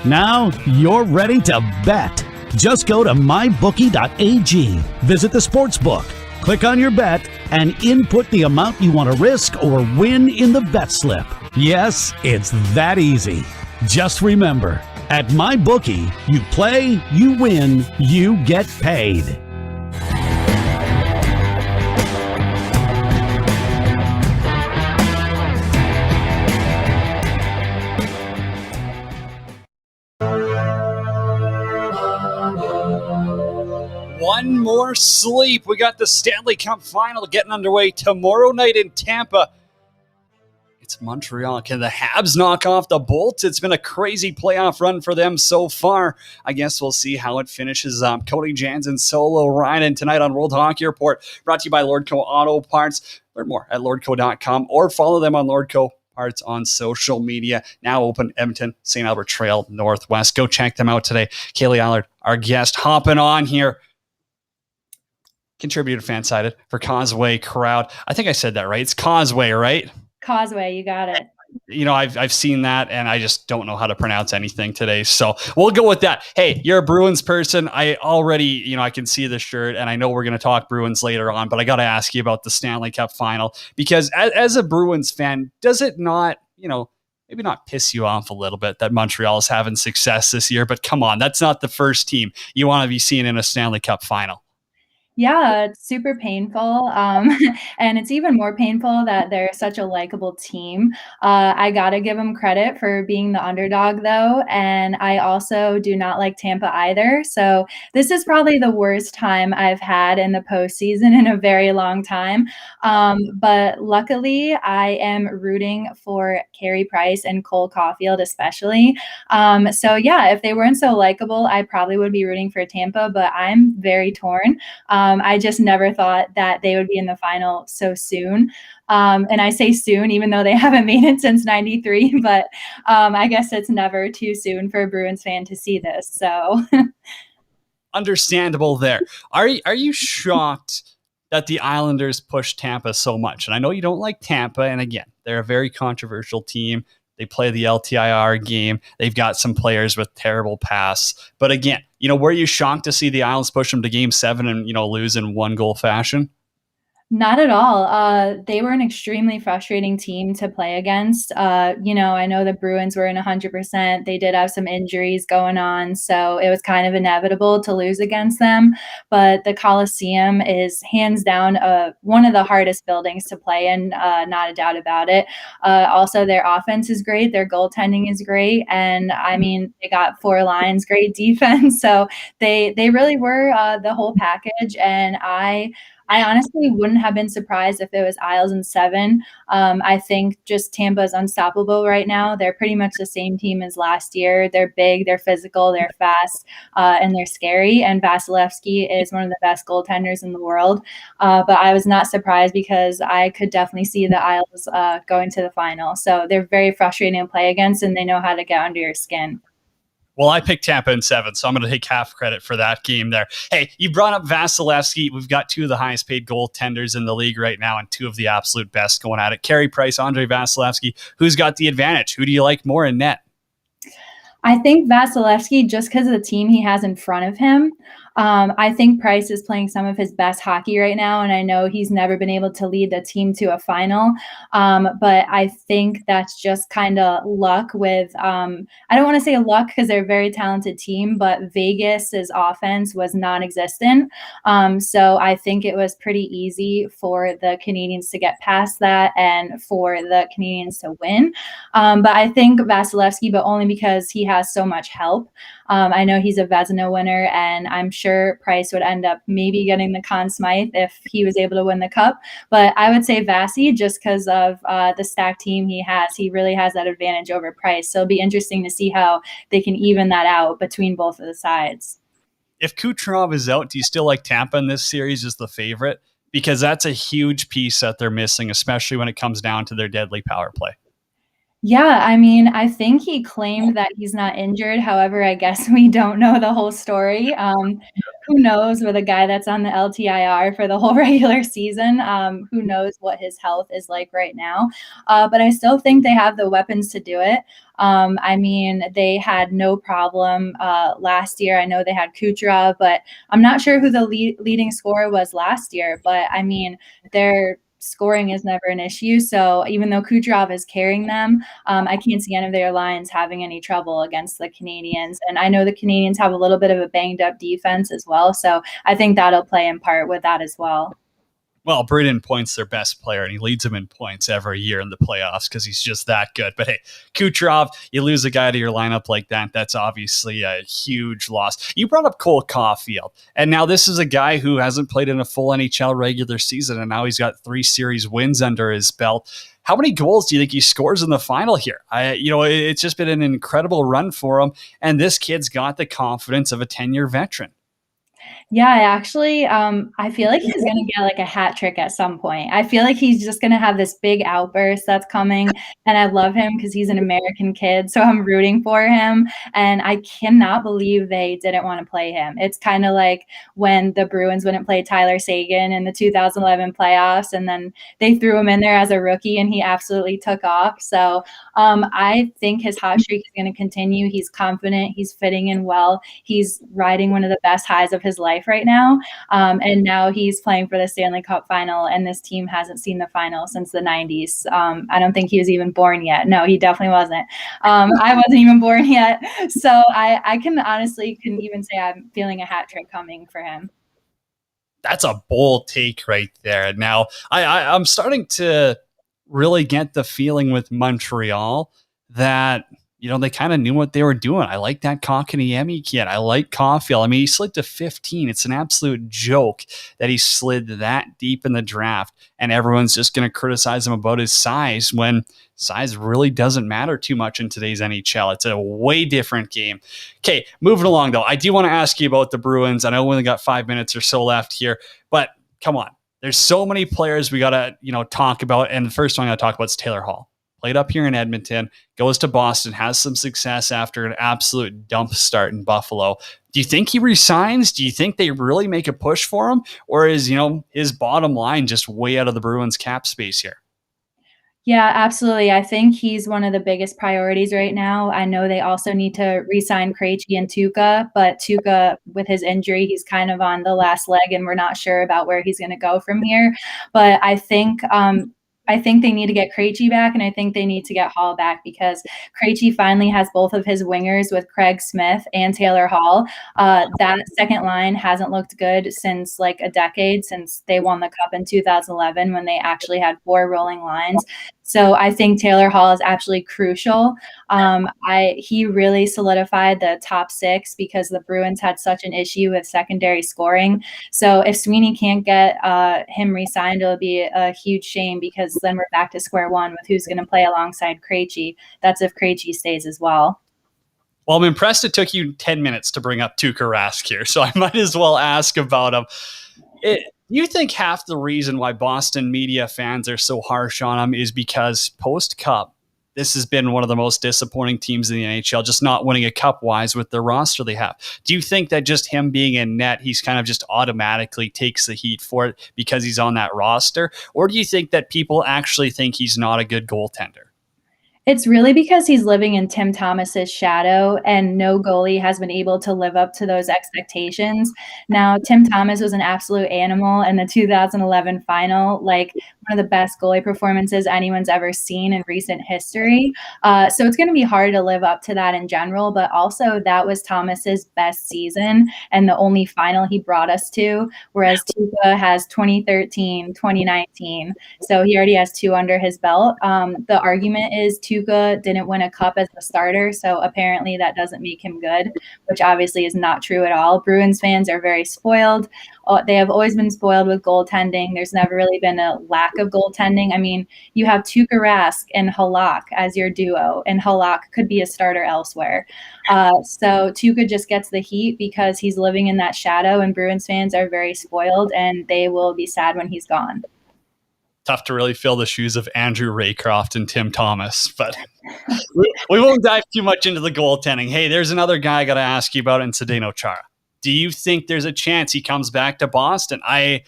Now you're ready to bet. Just go to mybookie.ag, visit the sports book, click on your bet, and input the amount you want to risk or win in the bet slip. Yes, it's that easy. Just remember, at MyBookie, you play, you win, you get paid. One more sleep. We got the Stanley Cup final getting underway tomorrow night in Tampa. It's Montreal. Can the Habs knock off the Bolts? It's been a crazy playoff run for them so far. I guess we'll see how it finishes up. Cody Janzen solo riding tonight on World Hockey Report, brought to you by Lordco Auto Parts. Learn more at lordco.com or follow them on Lordco Parts on social media. Now open Edmonton, St. Albert Trail, Northwest. Go check them out today. Kaylee Allard, our guest, hopping on here. Contributor fan-sided for Causeway Crowd. I think I said that right. It's Causeway, right? Causeway, you got it. You know, I've seen that, and I just don't know how to pronounce anything today. So we'll go with that. Hey, you're a Bruins person. I already, I can see the shirt, and I know we're going to talk Bruins later on, but I got to ask you about the Stanley Cup final, because as a Bruins fan, does it not, maybe not piss you off a little bit that Montreal is having success this year? But come on, that's not the first team you want to be seeing in a Stanley Cup final. Yeah, it's super painful. And it's even more painful that they're such a likable team. I got to give them credit for being the underdog, though. And I also do not like Tampa either. So this is probably the worst time I've had in the postseason in a very long time. But luckily, I am rooting for Carey Price and Cole Caulfield, especially. So yeah, if they weren't so likable, I probably would be rooting for Tampa, but I'm very torn. I just never thought that they would be in the final so soon. And I say soon, even though they haven't made it since 93, but I guess it's never too soon for a Bruins fan to see this. So understandable there. Are you shocked that the Islanders pushed Tampa so much? And I know you don't like Tampa, and again, they're a very controversial team. They play the LTIR game. They've got some players with terrible pasts. But again, were you shocked to see the Isles push them to Game 7 and, lose in 1-goal fashion? Not at all. They were an extremely frustrating team to play against. I know the Bruins were in 100%. They did have some injuries going on, so it was kind of inevitable to lose against them. But the Coliseum is hands down one of the hardest buildings to play in, not a doubt about it. Also, their offense is great. Their goaltending is great. And, they got 4 lines, great defense. So they really were the whole package. And I honestly wouldn't have been surprised if it was Isles in 7. I think just Tampa is unstoppable right now. They're pretty much the same team as last year. They're big, they're physical, they're fast, and they're scary. And Vasilevsky is one of the best goaltenders in the world. But I was not surprised because I could definitely see the Isles going to the final. So they're very frustrating to play against, and they know how to get under your skin. Well, I picked Tampa in 7, so I'm going to take half credit for that game there. Hey, you brought up Vasilevsky. We've got 2 of the highest paid goaltenders in the league right now and 2 of the absolute best going at it. Carey Price, Andre Vasilevsky. Who's got the advantage? Who do you like more in net? I think Vasilevsky, just because of the team he has in front of him. I think Price is playing some of his best hockey right now, and I know he's never been able to lead the team to a final. But I think that's just kind of luck with, I don't want to say luck because they're a very talented team, but Vegas's offense was non-existent. So I think it was pretty easy for the Canadians to get past that and for the Canadians to win. But I think Vasilevsky, but only because he has so much help. I know he's a Vezina winner, and I'm sure Price would end up maybe getting the Conn Smythe if he was able to win the cup. But I would say Vasi, just because of the stacked team he has, he really has that advantage over Price. So it'll be interesting to see how they can even that out between both of the sides. If Kucherov is out, do you still like Tampa in this series as the favorite? Because that's a huge piece that they're missing, especially when it comes down to their deadly power play. Yeah, I think he claimed that he's not injured. However, I guess we don't know the whole story. Who knows with a guy that's on the LTIR for the whole regular season? Who knows what his health is like right now? But I still think they have the weapons to do it. I mean, they had no problem last year. I know they had Kucherov, but I'm not sure who the leading scorer was last year. But I mean, their scoring is never an issue. So even though Kucherov is carrying them, I can't see any of their lines having any trouble against the Canadians. And I know the Canadians have a little bit of a banged up defense as well. So I think that'll play in part with that as well. Well, Braden Point's their best player, and he leads them in points every year in the playoffs because he's just that good. But hey, Kucherov, you lose a guy to your lineup like that, that's obviously a huge loss. You brought up Cole Caulfield, and now this is a guy who hasn't played in a full NHL regular season, and now he's got 3 series wins under his belt. How many goals do you think he scores in the final here? It's just been an incredible run for him, and this kid's got the confidence of a 10-year veteran. Yeah, actually, I feel like he's gonna get like a hat trick at some point. I feel like he's just gonna have this big outburst that's coming, and I love him because he's an American kid, so I'm rooting for him. And I cannot believe they didn't want to play him. It's kind of like when the Bruins wouldn't play Tyler Seguin in the 2011 playoffs, and then they threw him in there as a rookie, and he absolutely took off. So I think his hot streak is going to continue. He's confident. He's fitting in well. He's riding one of the best highs of his life right now. And now he's playing for the Stanley Cup final, and this team hasn't seen the final since the 90s. I don't think he was even born yet. No, he definitely wasn't. I wasn't even born yet. So I can honestly couldn't even say I'm feeling a hat trick coming for him. That's a bold take right there. Now, I'm starting to really get the feeling with Montreal that, they kind of knew what they were doing. I like that Kotkaniemi kid. I like Caulfield. I mean, he slid to 15. It's an absolute joke that he slid that deep in the draft, and everyone's just going to criticize him about his size when size really doesn't matter too much in today's NHL. It's a way different game. Okay, moving along, though. I do want to ask you about the Bruins. I know we only got 5 minutes or so left here, but come on. There's so many players we got to, talk about, and the first one I got to talk about is Taylor Hall. Played up here in Edmonton, goes to Boston, has some success after an absolute dump start in Buffalo. Do you think he resigns? Do you think they really make a push for him? Or is, his bottom line just way out of the Bruins cap space here? Yeah, absolutely. I think he's one of the biggest priorities right now. I know they also need to re-sign Krejci and Tuukka, but Tuukka, with his injury, he's kind of on the last leg, and we're not sure about where he's going to go from here. But I think they need to get Krejci back, and I think they need to get Hall back because Krejci finally has both of his wingers with Craig Smith and Taylor Hall. That second line hasn't looked good since like a decade, since they won the Cup in 2011 when they actually had 4 rolling lines. So I think Taylor Hall is actually crucial. He really solidified the top 6 because the Bruins had such an issue with secondary scoring. So if Sweeney can't get him re-signed, it'll be a huge shame because then we're back to square one with who's going to play alongside Krejci. That's if Krejci stays as well. Well, I'm impressed it took you 10 minutes to bring up Tuukka Rask here, so I might as well ask about him. You think half the reason why Boston media fans are so harsh on him is because post-Cup, this has been one of the most disappointing teams in the NHL, just not winning a Cup-wise with the roster they have. Do you think that just him being in net, he's kind of just automatically takes the heat for it because he's on that roster? Or do you think that people actually think he's not a good goaltender? It's really because he's living in Tim Thomas's shadow, and no goalie has been able to live up to those expectations. Now, Tim Thomas was an absolute animal in the 2011 final, like one of the best goalie performances anyone's ever seen in recent history. So it's going to be hard to live up to that in general, but also that was Thomas's best season and the only final he brought us to, whereas Tuukka has 2013, 2019. So he already has 2 under his belt. The argument is Tuukka didn't win a cup as a starter, so apparently that doesn't make him good, which obviously is not true at all. Bruins fans are very spoiled. They have always been spoiled with goaltending. There's never really been a lack of goaltending. I mean, you have Tuukka Rask and Halak as your duo, and Halak could be a starter elsewhere. So Tuukka just gets the heat because he's living in that shadow, and Bruins fans are very spoiled, and they will be sad when he's gone. Tough to really fill the shoes of Andrew Raycroft and Tim Thomas, but we won't dive too much into the goaltending. Hey, there's another guy I got to ask you about in Zdeno Chara. Do you think there's a chance he comes back to Boston? I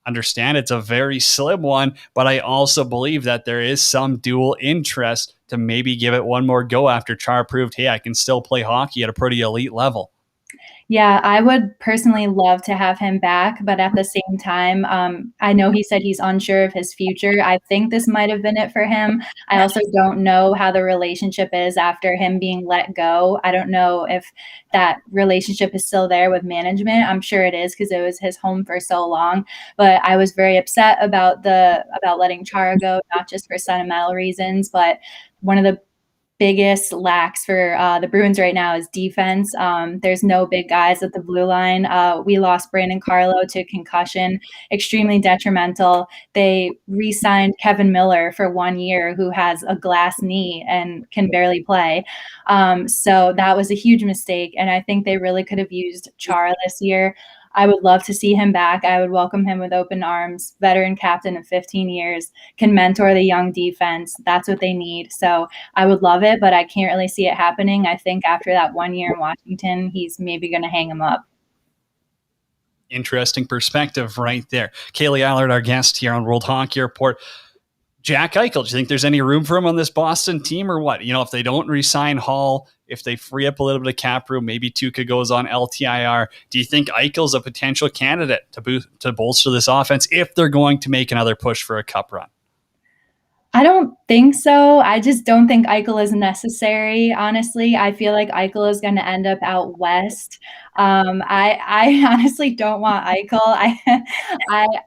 understand it's a very slim one, but I also believe that there is some dual interest to maybe give it one more go after Char proved, hey, I can still play hockey at a pretty elite level. Yeah, I would personally love to have him back, but at the same time, I know he said he's unsure of his future. I think this might have been it for him. I also don't know how the relationship is after him being let go. I don't know if that relationship is still there with management. I'm sure it is because it was his home for so long. But I was very upset about letting Chara go, not just for sentimental reasons, but one of the biggest lacks for the Bruins right now is defense. There's no big guys at the blue line. We lost Brandon Carlo to concussion, extremely detrimental. They re-signed Kevin Miller for 1 year, who has a glass knee and can barely play. So that was a huge mistake, and I think they really could have used Chara this year. I would love to see him back. I would welcome him with open arms. Veteran captain of 15 years, can mentor the young defense. That's what they need. So I would love it, but I can't really see it happening. I think after that 1 year in Washington, he's maybe going to hang him up. Interesting perspective right there. Kaylee Allard, our guest here on World Hockey Report. Jack Eichel, do you think there's any room for him on this Boston team or what? If they don't re-sign Hall, if they free up a little bit of cap room, maybe Tuukka goes on LTIR. Do you think Eichel's a potential candidate to bolster this offense if they're going to make another push for a cup run? I don't think so. I just don't think Eichel is necessary. Honestly, I feel like Eichel is going to end up out west. I honestly don't want Eichel.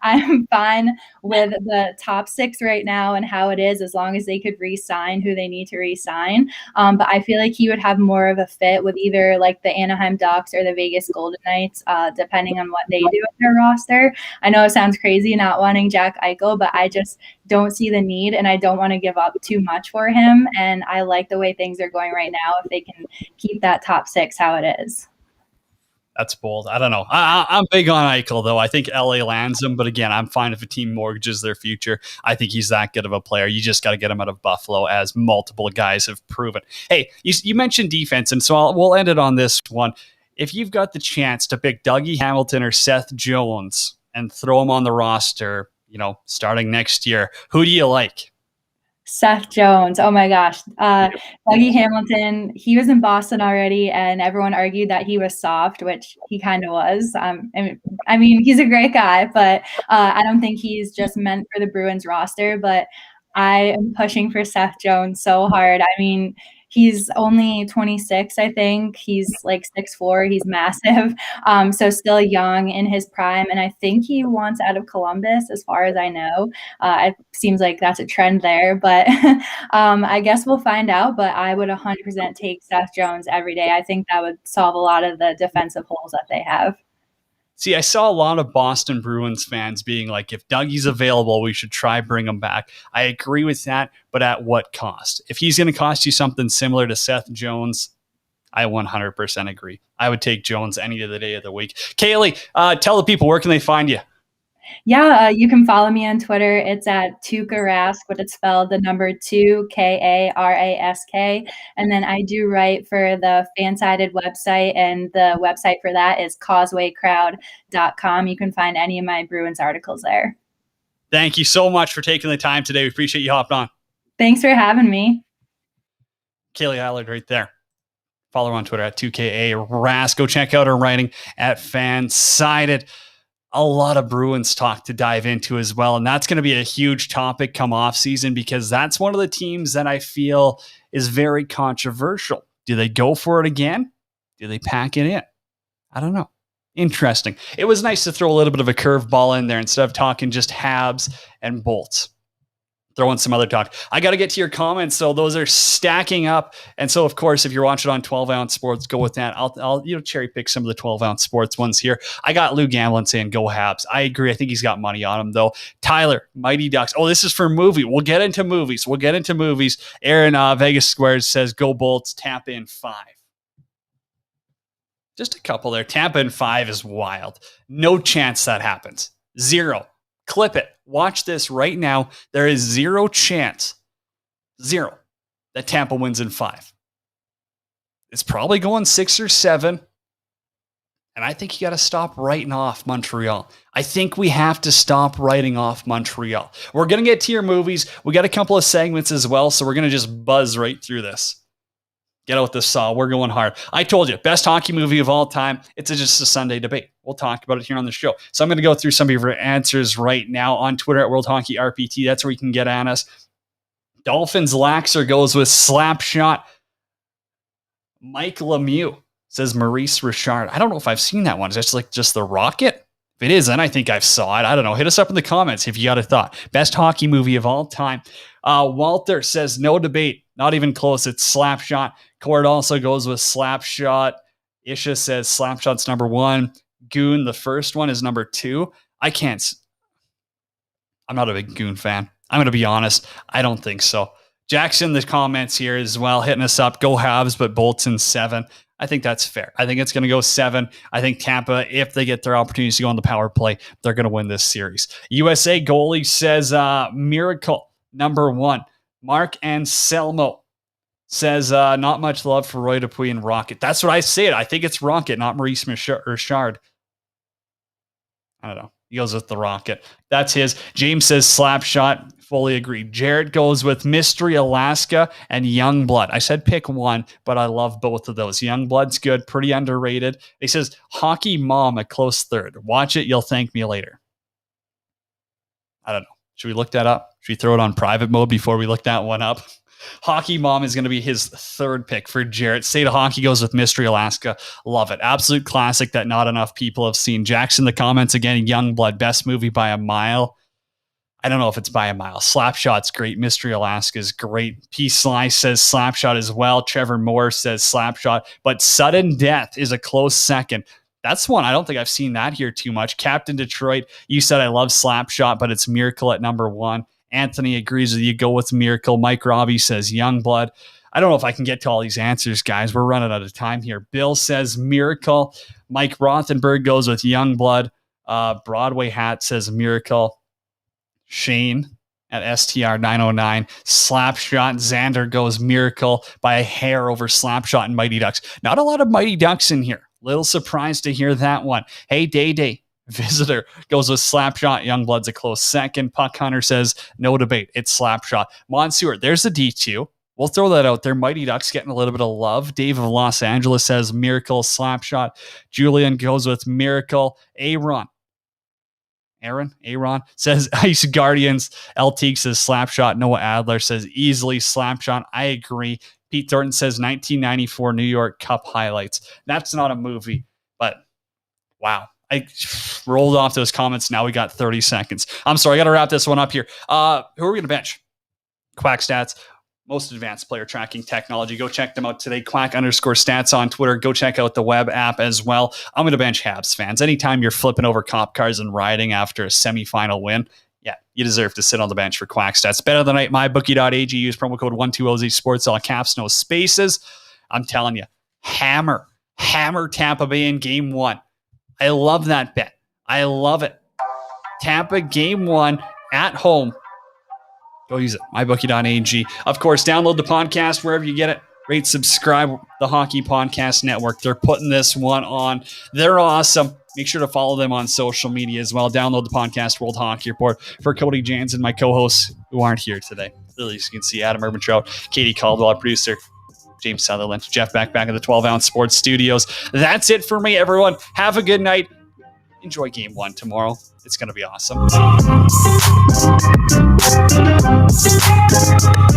I'm fine with the top six right now and how it is, as long as they could re-sign who they need to re-sign. But I feel like he would have more of a fit with either like the Anaheim Ducks or the Vegas Golden Knights, depending on what they do with their roster. I know it sounds crazy not wanting Jack Eichel, but I just don't see the need, and I don't want to give up too much for him. And I like the way things are going right now if they can keep that top six how it is. That's bold. I don't know. I'm big on Eichel, though. I think LA lands him, but again, I'm fine if a team mortgages their future. I think he's that good of a player. You just got to get him out of Buffalo, as multiple guys have proven. Hey, you mentioned defense, and so we'll end it on this one. If you've got the chance to pick Dougie Hamilton or Seth Jones and throw him on the roster, starting next year, who do you like? Seth Jones. Oh my gosh. Dougie Hamilton, he was in Boston already, and everyone argued that he was soft, which he kind of was. I mean, he's a great guy, but I don't think he's just meant for the Bruins roster. But I am pushing for Seth Jones so hard. I mean, he's only 26, I think. He's like 6'4". He's massive. So still young in his prime. And I think he wants out of Columbus, as far as I know. It seems like that's a trend there. But I guess we'll find out. But I would 100% take Seth Jones every day. I think that would solve a lot of the defensive holes that they have. See, I saw a lot of Boston Bruins fans being like, if Dougie's available, we should try bring him back. I agree with that, but at what cost? If he's going to cost you something similar to Seth Jones, I 100% agree. I would take Jones any of the day of the week. Kaylee, tell the people, where can they find you? Yeah, you can follow me on Twitter. It's at Tuukka Rask, but it's spelled the number 2, Karask. And then I do write for the Fansided website, and the website for that is causewaycrowd.com. You can find any of my Bruins articles there. Thank you so much for taking the time today. We appreciate you hopping on. Thanks for having me. Kaylee Allard right there. Follow her on Twitter at 2KA Go check out her writing at Fansided. A lot of Bruins talk to dive into as well. And that's going to be a huge topic come off season, because that's one of the teams that I feel is very controversial. Do they go for it again? Do they pack it in? I don't know. Interesting. It was nice to throw a little bit of a curveball in there instead of talking just Habs and Bolts. Throw in some other talk. I got to get to your comments. So those are stacking up. And so, of course, if you're watching on 12-ounce sports, go with that. I'll cherry pick some of the 12-ounce sports ones here. I got Lou Gamblin saying go Habs. I agree. I think he's got money on him, though. Tyler, Mighty Ducks. Oh, this is for movie. We'll get into movies. Aaron, Vegas Squares says go Bolts. Tampa in 5. Just a couple there. Tampa in 5 is wild. No chance that happens. 0. Clip it. Watch this right now. There is 0 chance, 0, that Tampa wins in 5. It's probably going 6 or 7. And I think you got to stop writing off Montreal. I think we have to stop writing off Montreal. We're going to get to your movies. We got a couple of segments as well, so we're going to just buzz right through this. Get out the saw. We're going hard. I told you, best hockey movie of all time. It's just a Sunday debate. We'll talk about it here on the show. So I'm going to go through some of your answers right now on Twitter at World Hockey RPT. That's where you can get at us. Dolphins Laxer goes with Slapshot. Mike Lemieux says Maurice Richard. I don't know if I've seen that one. Is that just the Rocket? If it is, then I think I've saw it. I don't know. Hit us up in the comments if you got a thought. Best hockey movie of all time. Walter says no debate. Not even close. It's Slapshot. Cord also goes with Slapshot. Isha says Slapshot's number 1. Goon, the first one, is number 2. I'm not a big Goon fan. I'm going to be honest. I don't think so. Jackson, the comments here as well, hitting us up. Go Habs, but Bolton 7. I think that's fair. I think it's going to go 7. I think Tampa, if they get their opportunities to go on the power play, they're going to win this series. USA goalie says Miracle, number 1. Mark Anselmo says not much love for Roy Dupuis and Rocket. That's what I said. I think it's Rocket, not Maurice Richard. I don't know. He goes with the Rocket. That's his. James says Slapshot. Fully agree. Jarrett goes with Mystery Alaska and Youngblood. I said pick one, but I love both of those. Youngblood's good, pretty underrated. He says Hockey Mom, a close third. Watch it. You'll thank me later. I don't know. Should we look that up? Should we throw it on private mode before we look that one up? Hockey Mom is going to be his third pick for Jarrett. State of Hockey goes with Mystery Alaska. Love it. Absolute classic that not enough people have seen. Jackson, the comments again. Youngblood, best movie by a mile. I don't know if it's by a mile. Slapshot's great. Mystery Alaska is great. P. Sly says Slapshot as well. Trevor Moore says Slapshot. But Sudden Death is a close second. That's one. I don't think I've seen that here too much. Captain Detroit, you said I love Slapshot, but it's Miracle at number 1. Anthony agrees with you. Go with Miracle. Mike Robbie says Youngblood. I don't know if I can get to all these answers, guys. We're running out of time here. Bill says Miracle. Mike Rothenberg goes with Youngblood. Broadway Hat says Miracle. Shane at STR 909. Slapshot. Xander goes Miracle by a hair over Slapshot and Mighty Ducks. Not a lot of Mighty Ducks in here. Little surprised to hear that one. Hey, Day Visitor goes with Slapshot. Youngblood's a close second. Puck Hunter says no debate. It's Slapshot. Monsieur, there's a D2. We'll throw that out there. Mighty Ducks getting a little bit of love. Dave of Los Angeles says Miracle. Slapshot. Julian goes with Miracle. Aaron says Ice Guardians. El Teague says Slapshot. Noah Adler says easily Slapshot. I agree. Pete Thornton says 1994 New York Cup highlights. That's not a movie, but wow. I rolled off those comments. Now we got 30 seconds. I'm sorry. I got to wrap this one up here. Who are we going to bench? Quack Stats. Most advanced player tracking technology. Go check them out today. Quack_stats on Twitter. Go check out the web app as well. I'm going to bench Habs fans. Anytime you're flipping over cop cars and riding after a semifinal win, yeah, you deserve to sit on the bench for Quack Stats. Bet of the night, mybookie.ag. Use promo code 120Z Sports, all caps, no spaces. I'm telling you, hammer Tampa Bay in game 1. I love that bet. I love it. Tampa game 1 at home. Go use it. mybookie.ag. Of course, download the podcast wherever you get it. Rate, subscribe, the Hockey Podcast Network. They're putting this one on. They're awesome. Make sure to follow them on social media as well. Download the podcast, World Hockey Report. For Cody Janzen, my co-hosts who aren't here today. Really, as you can see, Adam Urbantrout, Katie Caldwell, our producer, James Sutherland, Jeff back in the 12-ounce sports studios. That's it for me, everyone. Have a good night. Enjoy game 1 tomorrow. It's going to be awesome.